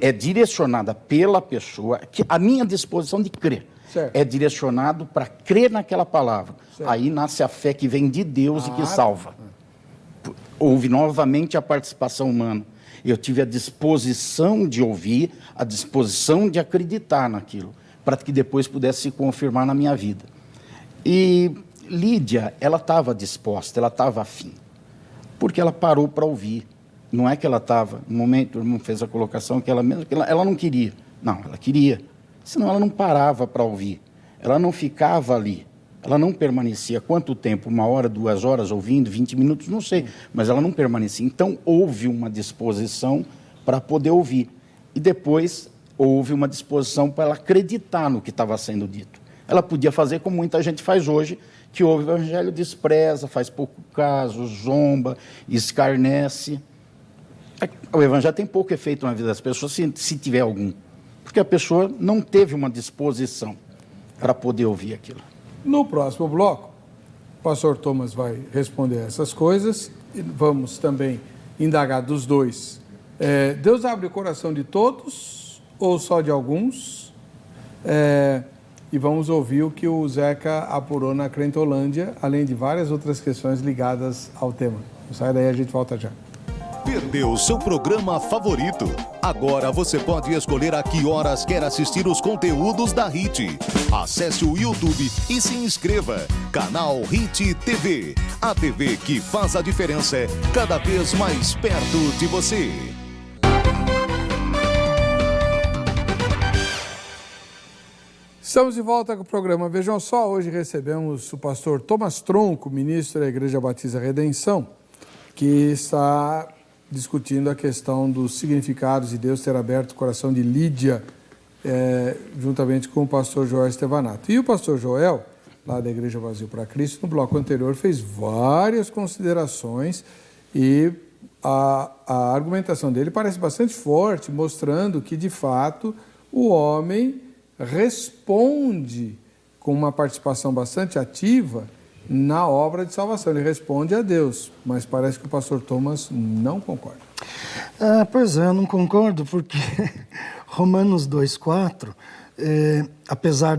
é direcionada pela pessoa, que a minha disposição de crer. Certo. É direcionado para crer naquela palavra. Certo. Aí nasce a fé que vem de Deus e que salva. Houve novamente a participação humana. Eu tive a disposição de ouvir, a disposição de acreditar naquilo, para que depois pudesse se confirmar na minha vida. E Lídia, ela estava disposta, ela estava afim, porque ela parou para ouvir. Não é que ela estava, no momento, o irmão fez a colocação, que ela não queria. Não, ela queria. Senão ela não parava para ouvir. Ela não ficava ali. Ela não permanecia. Quanto tempo? 1 hora, 2 horas ouvindo, 20 minutos? Não sei. Mas ela não permanecia. Então, houve uma disposição para poder ouvir. E depois, houve uma disposição para ela acreditar no que estava sendo dito. Ela podia fazer como muita gente faz hoje, que ouve o evangelho, despreza, faz pouco caso, zomba, escarnece. O evangelho tem pouco efeito na vida das pessoas, se tiver algum. Porque a pessoa não teve uma disposição para poder ouvir aquilo. No próximo bloco, o pastor Thomas vai responder essas coisas e vamos também indagar dos dois. Deus abre o coração de todos ou só de alguns? E vamos ouvir o que o Zeca apurou na Crentolândia, além de várias outras questões ligadas ao tema. Sai daí, a gente volta já. Perdeu seu programa favorito? Agora você pode escolher a que horas quer assistir os conteúdos da HIT. Acesse o YouTube e se inscreva. Canal HIT TV. A TV que faz a diferença cada vez mais perto de você. Estamos de volta com o programa. Vejam só, hoje recebemos o pastor Thomas Tronco, ministro da Igreja Batista Redenção, que está discutindo a questão dos significados de Deus ter aberto o coração de Lídia, juntamente com o pastor Joel Estevanato. E o pastor Joel, lá da Igreja Vazio para Cristo, no bloco anterior, fez várias considerações e a argumentação dele parece bastante forte, mostrando que, de fato, o homem responde com uma participação bastante ativa na obra de salvação. Ele responde a Deus, mas parece que o pastor Thomas não concorda. Pois é, eu não concordo, porque Romanos 2,4 apesar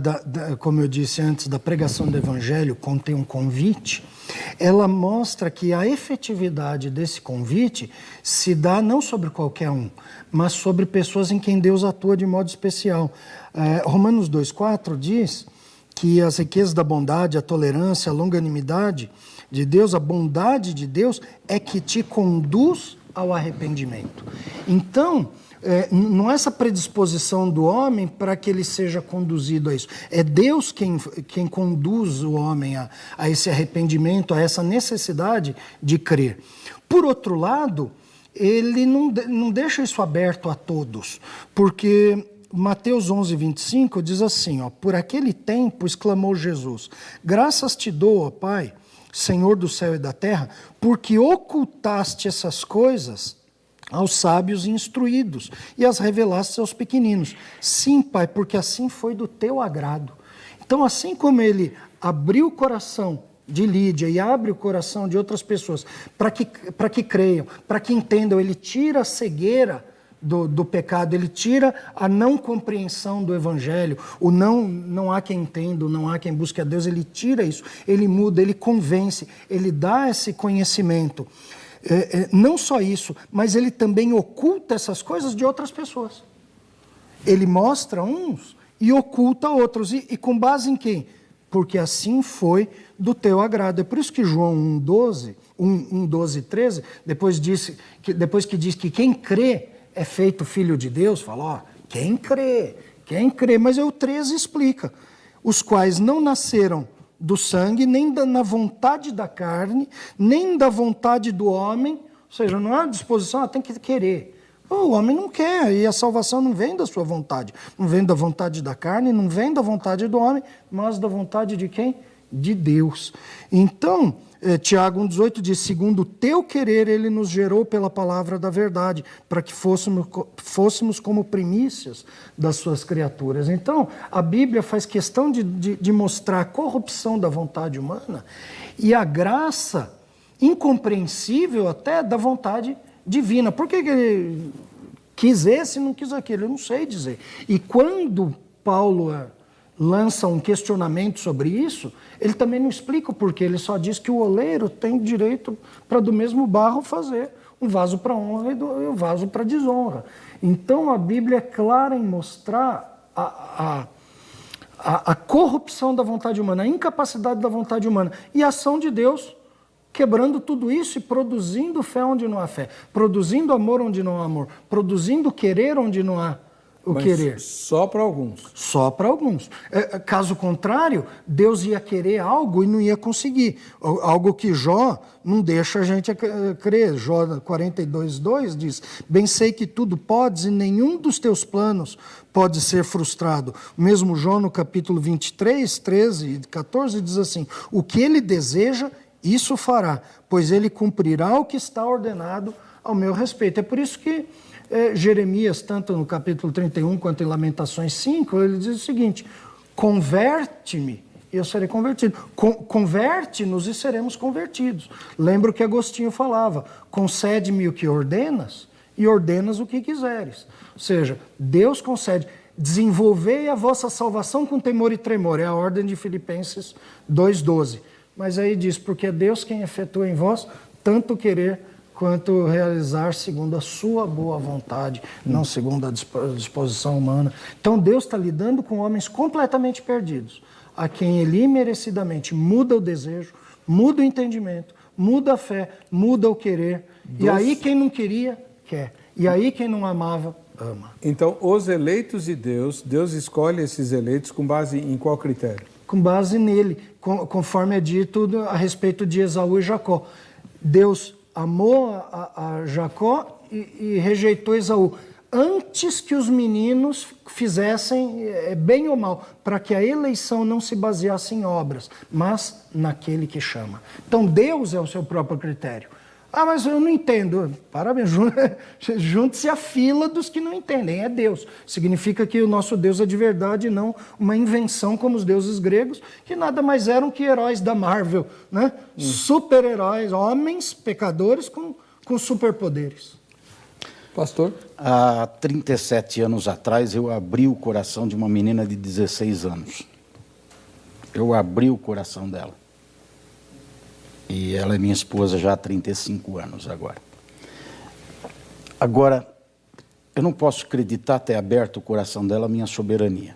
como eu disse antes, da pregação do Evangelho conter um convite, ela mostra que a efetividade desse convite se dá não sobre qualquer um, mas sobre pessoas em quem Deus atua de modo especial. Romanos 2,4 diz que as riquezas da bondade, a tolerância, a longanimidade de Deus, a bondade de Deus é que te conduz ao arrependimento. Então, não é essa predisposição do homem para que ele seja conduzido a isso. É Deus quem conduz o homem a esse arrependimento, a essa necessidade de crer. Por outro lado, ele não deixa isso aberto a todos, porque Mateus 11:25 diz assim, por aquele tempo exclamou Jesus, graças te dou, ó Pai, Senhor do céu e da terra, porque ocultaste essas coisas aos sábios e instruídos, e as revelaste aos pequeninos. Sim, Pai, porque assim foi do teu agrado. Então, assim como ele abriu o coração de Lídia e abre o coração de outras pessoas para que creiam, para que entendam, ele tira a cegueira do pecado, ele tira a não compreensão do Evangelho, o não há quem entenda, não há quem busque a Deus, ele tira isso, ele muda, ele convence, ele dá esse conhecimento. Não só isso, mas ele também oculta essas coisas de outras pessoas. Ele mostra uns e oculta outros. E com base em quem? Porque assim foi do teu agrado. É por isso que João 1:12-13, depois que diz que quem crê é feito filho de Deus, fala, quem crê, mas o 13 explica, os quais não nasceram do sangue, nem na vontade da carne, nem da vontade do homem, ou seja, não há disposição, tem que querer. O homem não quer, e a salvação não vem da sua vontade, não vem da vontade da carne, não vem da vontade do homem, mas da vontade de quem? De Deus. Então, Tiago 1,18 diz, segundo o teu querer, ele nos gerou pela palavra da verdade, para que fôssemos como primícias das suas criaturas. Então, a Bíblia faz questão de mostrar a corrupção da vontade humana e a graça incompreensível até da vontade divina. Por que ele quis esse e não quis aquele? Eu não sei dizer. E quando Paulo lança um questionamento sobre isso, ele também não explica o porquê, ele só diz que o oleiro tem direito para do mesmo barro fazer um vaso para honra e um vaso para desonra. Então a Bíblia é clara em mostrar a corrupção da vontade humana, a incapacidade da vontade humana e a ação de Deus quebrando tudo isso e produzindo fé onde não há fé, produzindo amor onde não há amor, produzindo querer onde não há Mas querer. Só para alguns. Só para alguns. Caso contrário, Deus ia querer algo e não ia conseguir. Algo que Jó não deixa a gente crer. Jó 42:2 diz, bem sei que tudo podes e nenhum dos teus planos pode ser frustrado. Mesmo Jó no capítulo 23, 13 e 14 diz assim, o que ele deseja, isso fará, pois ele cumprirá o que está ordenado ao meu respeito. É por isso que Jeremias, tanto no capítulo 31 quanto em Lamentações 5, ele diz o seguinte, converte-me e eu serei convertido. Converte-nos e seremos convertidos. Lembra o que Agostinho falava, concede-me o que ordenas e ordenas o que quiseres. Ou seja, Deus concede, desenvolvei a vossa salvação com temor e tremor, é a ordem de Filipenses 2:12. Mas aí diz, porque é Deus quem efetua em vós tanto querer quanto realizar segundo a sua boa vontade, não segundo a disposição humana. Então Deus está lidando com homens completamente perdidos, a quem ele imerecidamente muda o desejo, muda o entendimento, muda a fé, muda o querer. E aí quem não queria, quer. E aí quem não amava, ama. Então, os eleitos de Deus, Deus escolhe esses eleitos com base em qual critério? Com base nele, conforme é dito a respeito de Esaú e Jacó. Deus amou a Jacó e rejeitou Esaú, antes que os meninos fizessem bem ou mal, para que a eleição não se baseasse em obras, mas naquele que chama. Então Deus é o seu próprio critério. Ah, mas eu não entendo. Parabéns, junte-se à fila dos que não entendem, é Deus. Significa que o nosso Deus é de verdade, não uma invenção como os deuses gregos, que nada mais eram que heróis da Marvel, né? Super-heróis, homens, pecadores com superpoderes. Pastor? Há 37 anos atrás, eu abri o coração de uma menina de 16 anos. Eu abri o coração dela. E ela é minha esposa já há 35 anos agora. Agora, eu não posso acreditar ter aberto o coração dela à minha soberania.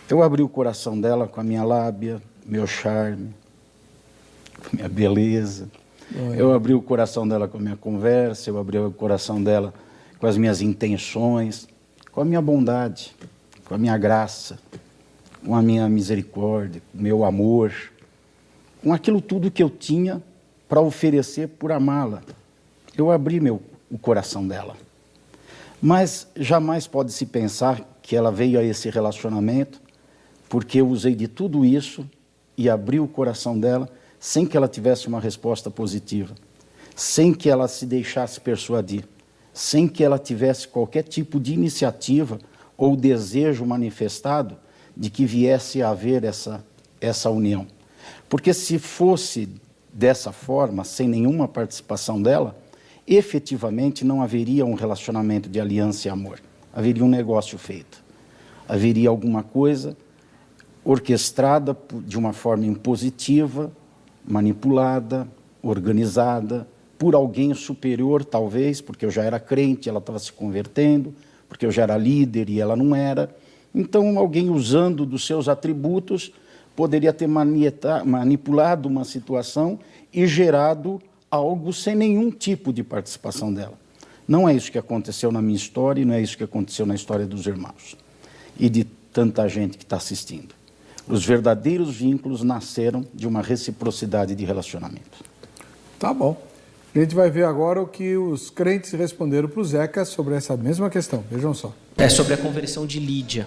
Eu abri o coração dela com a minha lábia, meu charme, com a minha beleza. Eu abri o coração dela com a minha conversa, eu abri o coração dela com as minhas intenções, com a minha bondade, com a minha graça, com a minha misericórdia, com o meu amor, com aquilo tudo que eu tinha para oferecer por amá-la. Eu abri o coração dela. Mas jamais pode se pensar que ela veio a esse relacionamento porque eu usei de tudo isso e abri o coração dela sem que ela tivesse uma resposta positiva, sem que ela se deixasse persuadir, sem que ela tivesse qualquer tipo de iniciativa ou desejo manifestado de que viesse a haver essa união. Porque se fosse dessa forma, sem nenhuma participação dela, efetivamente não haveria um relacionamento de aliança e amor. Haveria um negócio feito. Haveria alguma coisa orquestrada de uma forma impositiva, manipulada, organizada, por alguém superior, talvez, porque eu já era crente, ela estava se convertendo, porque eu já era líder e ela não era. Então, alguém usando dos seus atributos poderia ter manipulado uma situação e gerado algo sem nenhum tipo de participação dela. Não é isso que aconteceu na minha história e não é isso que aconteceu na história dos irmãos e de tanta gente que está assistindo. Os verdadeiros vínculos nasceram de uma reciprocidade de relacionamento. Tá bom. A gente vai ver agora o que os crentes responderam para o Zeca sobre essa mesma questão. Vejam só. É sobre a conversão de Lídia.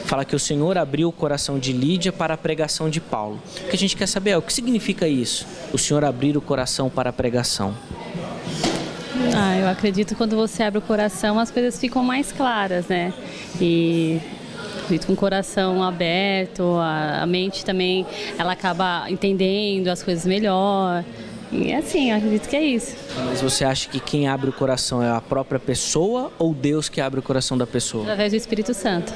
Fala que o Senhor abriu o coração de Lídia para a pregação de Paulo. O que a gente quer saber é o que significa isso, o Senhor abrir o coração para a pregação. Eu acredito que quando você abre o coração as coisas ficam mais claras, né? E com o coração aberto, a mente também, ela acaba entendendo as coisas melhor. E assim, eu acredito que é isso. Mas você acha que quem abre o coração é a própria pessoa ou Deus que abre o coração da pessoa? Através do Espírito Santo.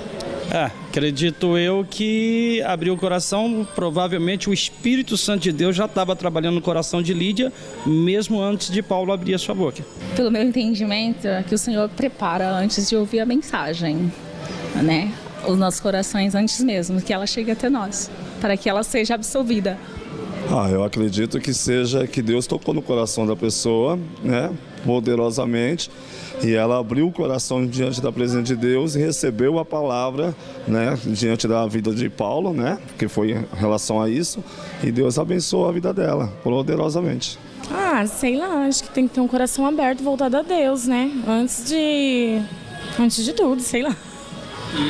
Acredito eu que abriu o coração, provavelmente o Espírito Santo de Deus já estava trabalhando no coração de Lídia, mesmo antes de Paulo abrir a sua boca. Pelo meu entendimento, é que o Senhor prepara antes de ouvir a mensagem, né? Os nossos corações antes mesmo que ela chegue até nós, para que ela seja absolvida. Eu acredito que seja que Deus tocou no coração da pessoa, né, poderosamente, e ela abriu o coração diante da presença de Deus e recebeu a palavra, né, diante da vida de Paulo, né, que foi em relação a isso, e Deus abençoou a vida dela poderosamente. Sei lá, acho que tem que ter um coração aberto, voltado a Deus, né, antes de tudo, sei lá.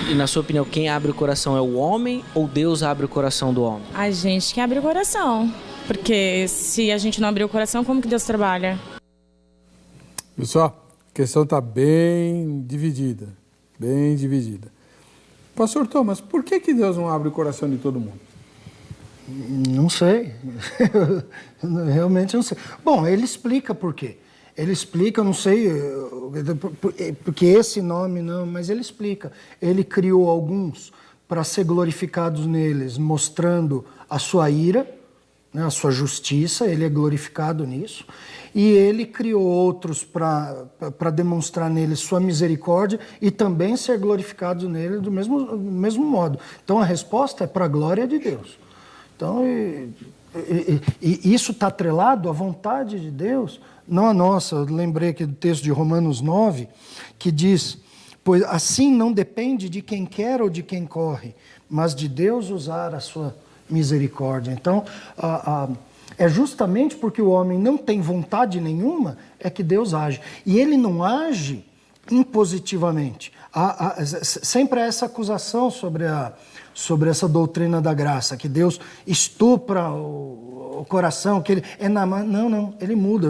E na sua opinião, quem abre o coração é o homem ou Deus abre o coração do homem? A gente que abre o coração, porque se a gente não abrir o coração, como que Deus trabalha? Pessoal, a questão está bem dividida, bem dividida. Pastor Thomas, por que Deus não abre o coração de todo mundo? Não sei, realmente não sei. Bom, ele explica por quê. Ele explica, não sei, porque esse nome não, mas ele explica. Ele criou alguns para ser glorificados neles, mostrando a sua ira, né, a sua justiça, ele é glorificado nisso. E ele criou outros para demonstrar neles sua misericórdia e também ser glorificado nele do mesmo modo. Então a resposta é para a glória de Deus. Então, e isso está atrelado à vontade de Deus, não a nossa. Eu lembrei aqui do texto de Romanos 9, que diz: pois assim não depende de quem quer ou de quem corre, mas de Deus usar a sua misericórdia. Então, é justamente porque o homem não tem vontade nenhuma é que Deus age. E ele não age impositivamente. Sempre há essa acusação sobre essa doutrina da graça, que Deus estupra o coração, que ele é não, ele muda.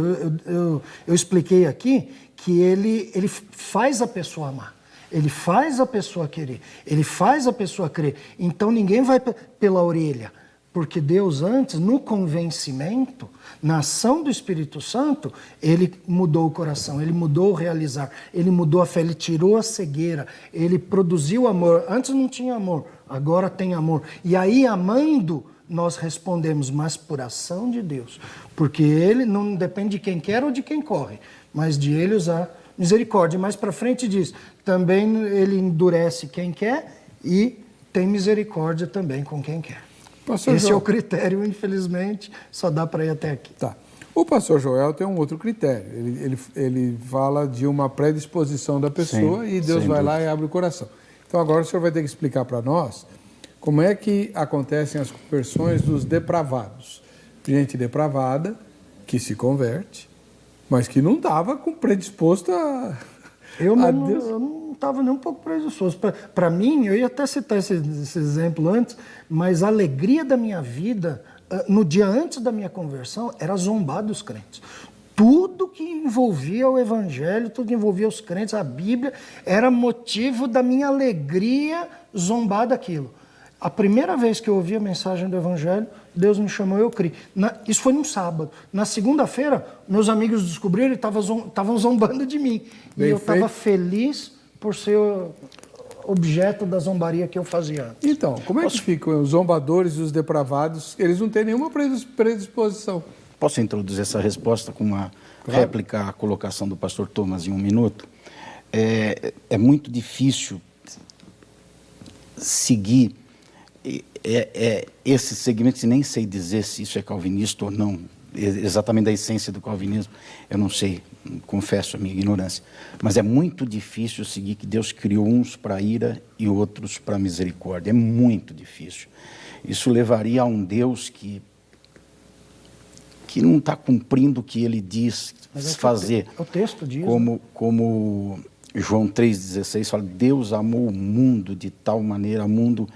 Eu expliquei aqui que ele faz a pessoa amar, ele faz a pessoa querer, ele faz a pessoa crer. Então ninguém vai pela orelha, Porque Deus antes, no convencimento, na ação do Espírito Santo, Ele mudou o coração, Ele mudou o realizar, Ele mudou a fé, Ele tirou a cegueira, Ele produziu amor. Antes não tinha amor, agora tem amor. E aí, amando, nós respondemos, mas por ação de Deus. Porque Ele não depende de quem quer ou de quem corre, mas de Ele usar misericórdia. Mais para frente diz, também Ele endurece quem quer e tem misericórdia também com quem quer. Pastor Esse Joel. é o critério, infelizmente, só dá para ir até aqui. Tá. O pastor Joel tem um outro critério. Ele fala de uma predisposição da pessoa. Sim, e Deus vai lá e abre o coração. Então agora o senhor vai ter que explicar para nós como é que acontecem as conversões dos depravados. Gente depravada que se converte, mas que não estava predisposto a Deus. Eu não estava nem um pouco predisposto. Para mim, eu ia até citar esse exemplo antes, mas a alegria da minha vida, no dia antes da minha conversão, era zombar dos crentes. Tudo que envolvia o Evangelho, tudo que envolvia os crentes, a Bíblia, era motivo da minha alegria zombar daquilo. A primeira vez que eu ouvi a mensagem do Evangelho, Deus me chamou e eu criei. Isso foi num sábado. Na segunda-feira, meus amigos descobriram e estavam zombando de mim. Bem e eu feito. estava feliz por ser objeto da zombaria que eu fazia antes. Então, como é que ficam os zombadores e os depravados? Eles não têm nenhuma predisposição. Posso introduzir essa resposta com uma réplica à colocação do pastor Thomas em 1 minuto? É muito difícil seguir esse segmento, nem sei dizer se isso é calvinista ou não, exatamente da essência do calvinismo, eu não sei, confesso a minha ignorância, mas é muito difícil seguir que Deus criou uns para ira e outros para misericórdia, é muito difícil. Isso levaria a um Deus que não está cumprindo o que Ele diz fazer. O texto diz. Como João 3,16 fala, Deus amou o mundo de tal maneira, o mundo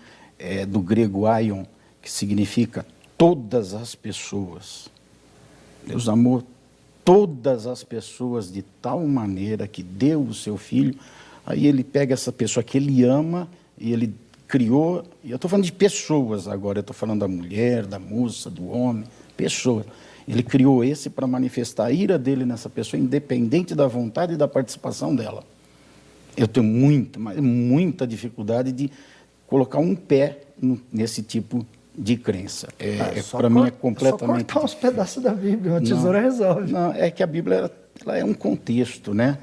do grego aion, que significa todas as pessoas. Deus amou todas as pessoas de tal maneira que deu o seu filho. Aí ele pega essa pessoa que ele ama e ele criou, e eu estou falando de pessoas agora, eu estou falando da mulher, da moça, do homem, pessoas. Ele criou esse para manifestar a ira dele nessa pessoa, independente da vontade e da participação dela. Eu tenho muita dificuldade de colocar um pé nesse tipo de crença. Para mim é completamente... Só cortar uns pedaços da Bíblia, uma tesoura resolve. Não, é que a Bíblia ela é um contexto, né?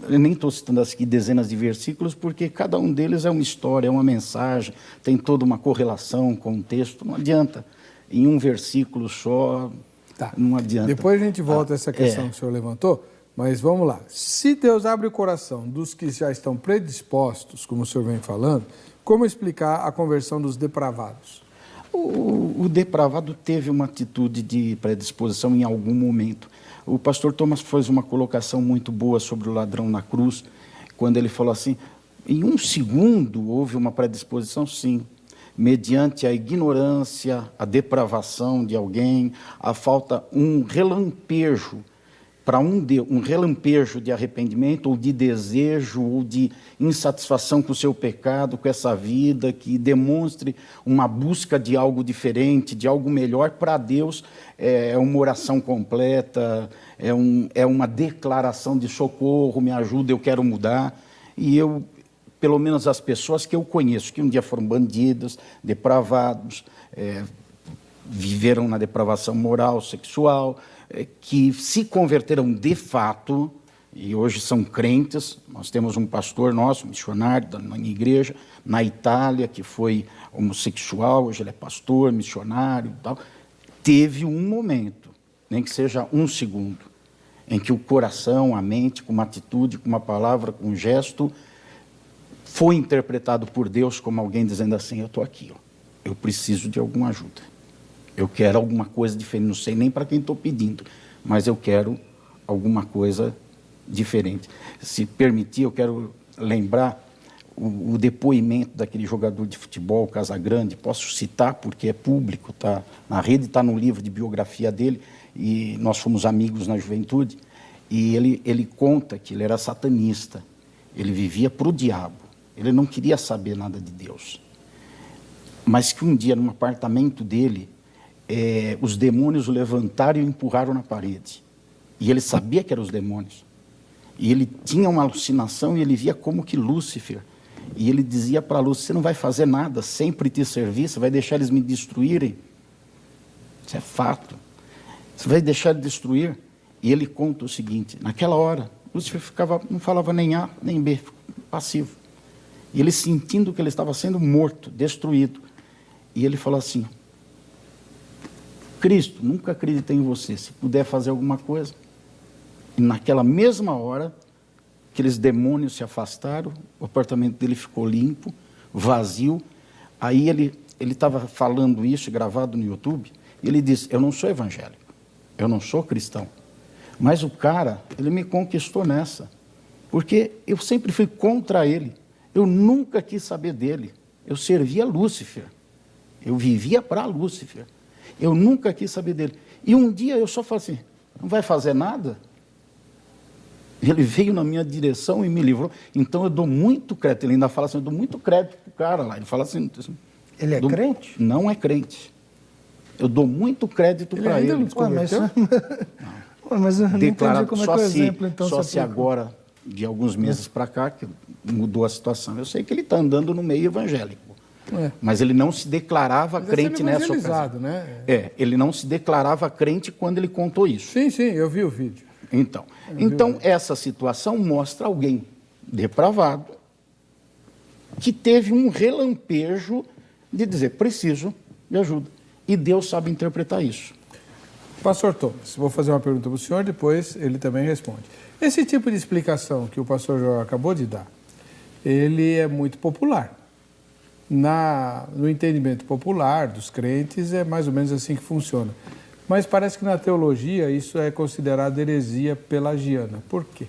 Eu nem estou citando aqui dezenas de versículos, porque cada um deles é uma história, é uma mensagem, tem toda uma correlação, contexto, não adianta. Em um versículo só, não adianta. Depois a gente volta a essa questão que o senhor levantou, mas vamos lá. Se Deus abre o coração dos que já estão predispostos, como o senhor vem falando, como explicar a conversão dos depravados? O depravado teve uma atitude de predisposição em algum momento. O pastor Thomas fez uma colocação muito boa sobre o ladrão na cruz, quando ele falou assim, em um segundo houve uma predisposição, sim, mediante a ignorância, a depravação de alguém, a falta, um relampejo, para um relampejo de arrependimento ou de desejo ou de insatisfação com o seu pecado, com essa vida, que demonstre uma busca de algo diferente, de algo melhor para Deus, é uma oração completa, é uma declaração de socorro, me ajuda, eu quero mudar. E eu, pelo menos as pessoas que eu conheço, que um dia foram bandidos, depravados, viveram na depravação moral, sexual, que se converteram de fato, e hoje são crentes. Nós temos um pastor nosso, missionário da minha igreja, na Itália, que foi homossexual, hoje ele é pastor, missionário e tal. Teve um momento, nem que seja um segundo, em que o coração, a mente, com uma atitude, com uma palavra, com um gesto, foi interpretado por Deus como alguém dizendo assim, eu estou aqui, eu preciso de alguma ajuda. Eu quero alguma coisa diferente, não sei nem para quem estou pedindo, mas eu quero alguma coisa diferente. Se permitir, eu quero lembrar o depoimento daquele jogador de futebol, Casagrande, posso citar porque é público, tá na rede, está no livro de biografia dele, e nós fomos amigos na juventude, e ele conta que ele era satanista, ele vivia para o diabo, ele não queria saber nada de Deus. mas que um dia, num apartamento dele, os demônios o levantaram e o empurraram na parede. E ele sabia que eram os demônios. E ele tinha uma alucinação e ele via como que Lúcifer. E ele dizia para Lúcifer: você não vai fazer nada, sempre te servir, você vai deixar eles me destruírem. Isso é fato. Você vai deixar de destruir? E ele conta o seguinte: naquela hora, Lúcifer não falava nem A nem B, passivo. E ele sentindo que ele estava sendo morto, destruído. E ele falou assim: Cristo, nunca acreditei em você, se puder fazer alguma coisa. E naquela mesma hora, aqueles demônios se afastaram, o apartamento dele ficou limpo, vazio. Aí ele estava falando isso, gravado no YouTube, e ele disse: eu não sou evangélico, eu não sou cristão. Mas o cara, ele me conquistou nessa, porque eu sempre fui contra ele. Eu nunca quis saber dele. Eu servia Lúcifer. Eu vivia para Lúcifer. Eu nunca quis saber dele. E um dia eu só falei assim: não vai fazer nada? Ele veio na minha direção e me livrou. Então eu dou muito crédito. Ele ainda fala assim: eu dou muito crédito para o cara lá. Ele fala assim: ele é crente? Não é crente. Eu dou muito crédito para ele. Não converteu? Mas eu não entendi como é que é o exemplo. Então, só se agora, de alguns meses para cá, que mudou a situação. Eu sei que ele está andando no meio evangélico. Mas ele não se declarava crente nessa ocasião. Né? Ele não se declarava crente quando ele contou isso. Sim, eu vi o vídeo. Então essa situação mostra alguém depravado que teve um relampejo de dizer: preciso de ajuda. E Deus sabe interpretar isso. Pastor Thomas, vou fazer uma pergunta para o senhor, depois ele também responde. Esse tipo de explicação que o pastor João acabou de dar, ele é muito popular. No entendimento popular dos crentes, é mais ou menos assim que funciona. Mas parece que na teologia isso é considerado heresia pelagiana. Por quê?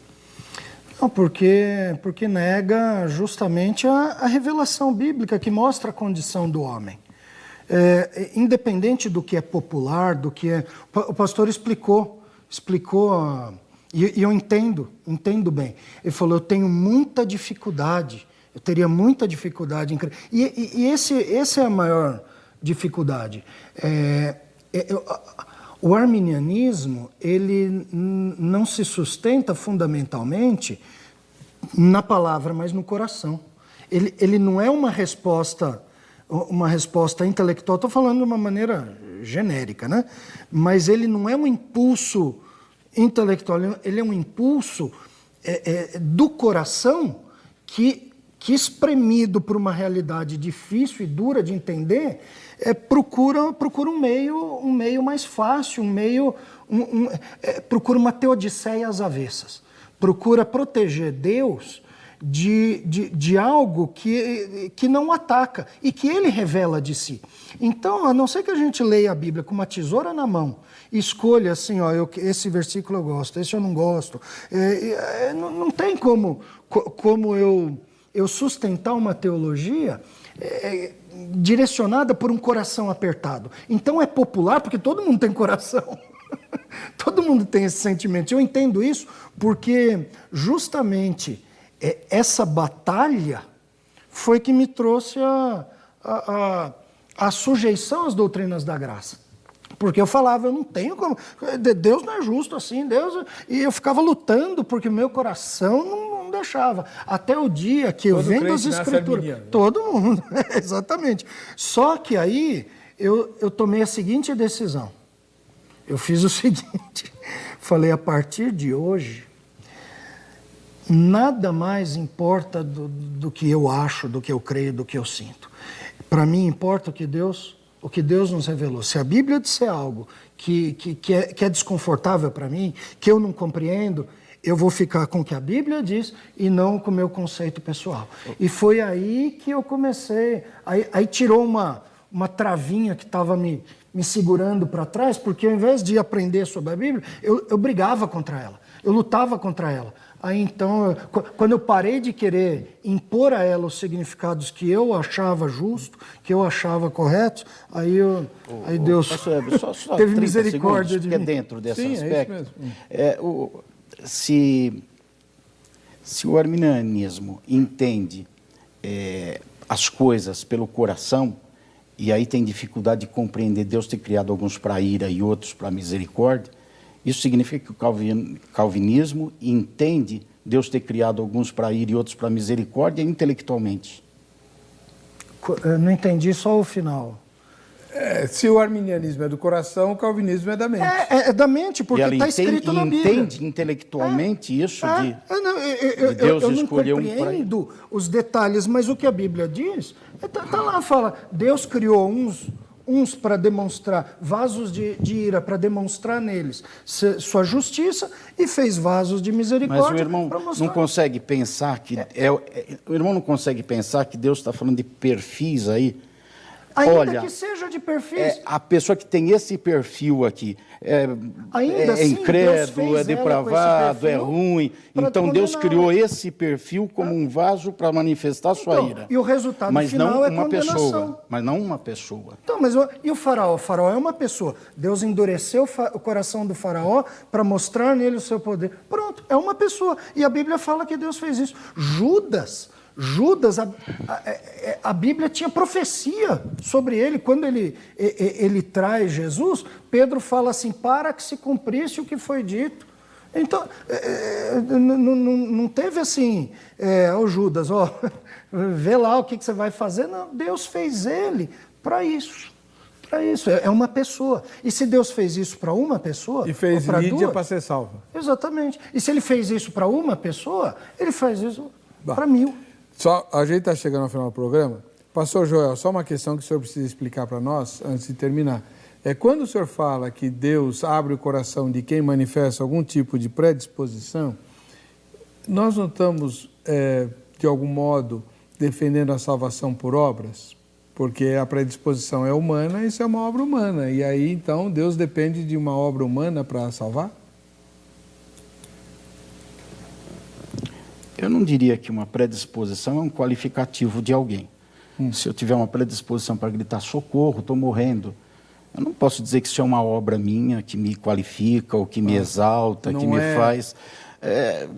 Não, porque nega justamente a revelação bíblica que mostra a condição do homem. Independente do que é popular, do que é... O pastor explicou e eu entendo bem. Ele falou: eu tenho muita dificuldade, eu teria muita dificuldade em crer. E essa é a maior dificuldade. O arminianismo, ele não se sustenta fundamentalmente na palavra, mas no coração. Ele não é uma resposta intelectual, estou falando de uma maneira genérica, né? Mas ele não é um impulso intelectual, ele é um impulso do coração que espremido por uma realidade difícil e dura de entender, procura um meio mais fácil, procura uma teodiceia às avessas, procura proteger Deus de algo que não ataca e que ele revela de si. Então, a não ser que a gente leia a Bíblia com uma tesoura na mão, escolha assim: esse versículo eu gosto, esse eu não gosto, não tem como eu sustentar uma teologia direcionada por um coração apertado. Então é popular porque todo mundo tem coração. Todo mundo tem esse sentimento. Eu entendo isso porque justamente essa batalha foi que me trouxe a sujeição às doutrinas da graça. Porque eu falava: eu não tenho como... Deus não é justo assim, Deus... E eu ficava lutando porque o meu coração não deixava. Até o dia que eu vendo as escrituras... Todo mundo, exatamente. Só que aí eu tomei a seguinte decisão. Eu fiz o seguinte, falei: a partir de hoje, nada mais importa do que eu acho, do que eu creio, do que eu sinto. Para mim importa o que Deus nos revelou. Se a Bíblia disser algo que é desconfortável para mim, que eu não compreendo, eu vou ficar com o que a Bíblia diz e não com o meu conceito pessoal. E foi aí que eu comecei, aí tirou uma travinha que estava me segurando para trás, porque ao invés de aprender sobre a Bíblia, eu brigava contra ela, eu lutava contra ela. Aí então, quando eu parei de querer impor a ela os significados que eu achava justo, que eu achava corretos, aí Deus só teve misericórdia de mim. Dentro desse aspecto, é isso mesmo. Se o arminianismo entende as coisas pelo coração, e aí tem dificuldade de compreender Deus ter criado alguns para ira e outros para misericórdia, isso significa que o calvinismo entende Deus ter criado alguns para ira e outros para misericórdia intelectualmente. Eu não entendi só o final. Se o arminianismo é do coração, o calvinismo é da mente. É da mente, porque está escrito na Bíblia. Entende intelectualmente isso de Deus escolher um para ira. Eu não compreendo os detalhes, mas o que a Bíblia diz, está lá, fala, Deus criou uns para demonstrar, vasos de ira, para demonstrar neles sua justiça, e fez vasos de misericórdia. Mas o irmão não consegue pensar que o irmão não consegue pensar que Deus está falando de perfis aí. Ainda que seja de perfis. A pessoa que tem esse perfil aqui é incrédulo, é depravado, é ruim. Então Deus criou esse perfil como um vaso para manifestar sua ira. E o resultado final é condenação. Mas não uma pessoa. Então, e o faraó? O faraó é uma pessoa. Deus endureceu o coração do faraó para mostrar nele o seu poder. Pronto, é uma pessoa. E a Bíblia fala que Deus fez isso. Judas, a Bíblia tinha profecia sobre ele. Quando ele traz Jesus, Pedro fala assim, para que se cumprisse o que foi dito. Então, não teve assim, Judas, vê lá o que você vai fazer. Não, Deus fez ele para isso. Para isso, é uma pessoa. E se Deus fez isso para uma pessoa... E fez Lídia para ser salva. Exatamente. E se ele fez isso para uma pessoa, ele faz isso para 1000. A gente está chegando ao final do programa. Pastor Joel, só uma questão que o senhor precisa explicar para nós, antes de terminar. Quando o senhor fala que Deus abre o coração de quem manifesta algum tipo de predisposição, nós não estamos, de algum modo, defendendo a salvação por obras? Porque a predisposição é humana e isso é uma obra humana. E aí, então, Deus depende de uma obra humana para salvar? Eu não diria que uma predisposição é um qualificativo de alguém. Se eu tiver uma predisposição para gritar socorro, estou morrendo, eu não posso dizer que isso é uma obra minha que me qualifica ou que me exalta, que me faz...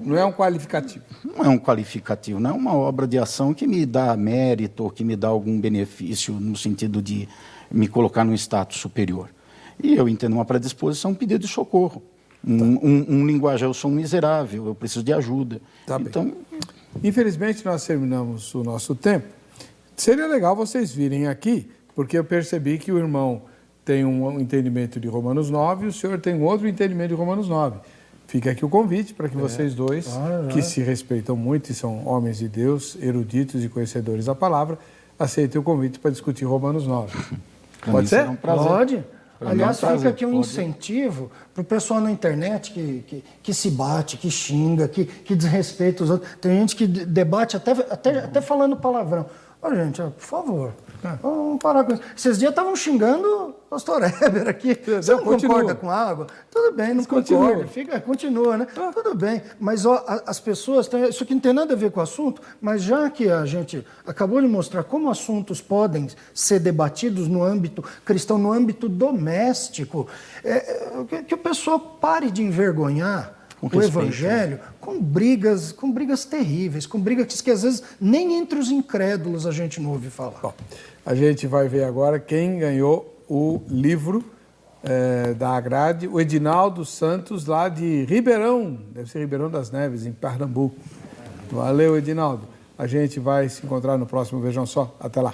não é um qualificativo. Não é um qualificativo, não é uma obra de ação que me dá mérito ou que me dá algum benefício no sentido de me colocar num status superior. E eu entendo uma predisposição um pedido de socorro. Um linguajar, eu sou um miserável, eu preciso de ajuda. Então, infelizmente, nós terminamos o nosso tempo. Seria legal vocês virem aqui, porque eu percebi que o irmão tem um entendimento de Romanos 9 e o senhor tem outro entendimento de Romanos 9. Fica aqui o convite para que vocês dois, que se respeitam muito e são homens de Deus, eruditos e conhecedores da palavra, aceitem o convite para discutir Romanos 9. Pode ser? Pode. Aliás, fica aqui um incentivo para o pessoal na internet que se bate, que xinga, que desrespeita os outros. Tem gente que debate até falando palavrão. Gente, por favor, vamos parar com isso. Esses dias estavam xingando o pastor Heber aqui. Você não concorda com a água? Tudo bem, não concorda. Continua, né? Tudo bem. Mas as pessoas... Isso aqui não tem nada a ver com o assunto, mas já que a gente acabou de mostrar como assuntos podem ser debatidos no âmbito cristão, no âmbito doméstico, que o pessoal pare de envergonhar o Evangelho com brigas terríveis, com brigas que às vezes nem entre os incrédulos a gente não ouve falar. Bom, a gente vai ver agora quem ganhou o livro da Agrade, o Edinaldo Santos, lá de Ribeirão, deve ser Ribeirão das Neves, em Pernambuco. Valeu, Edinaldo. A gente vai se encontrar no próximo Vejam Só. Até lá.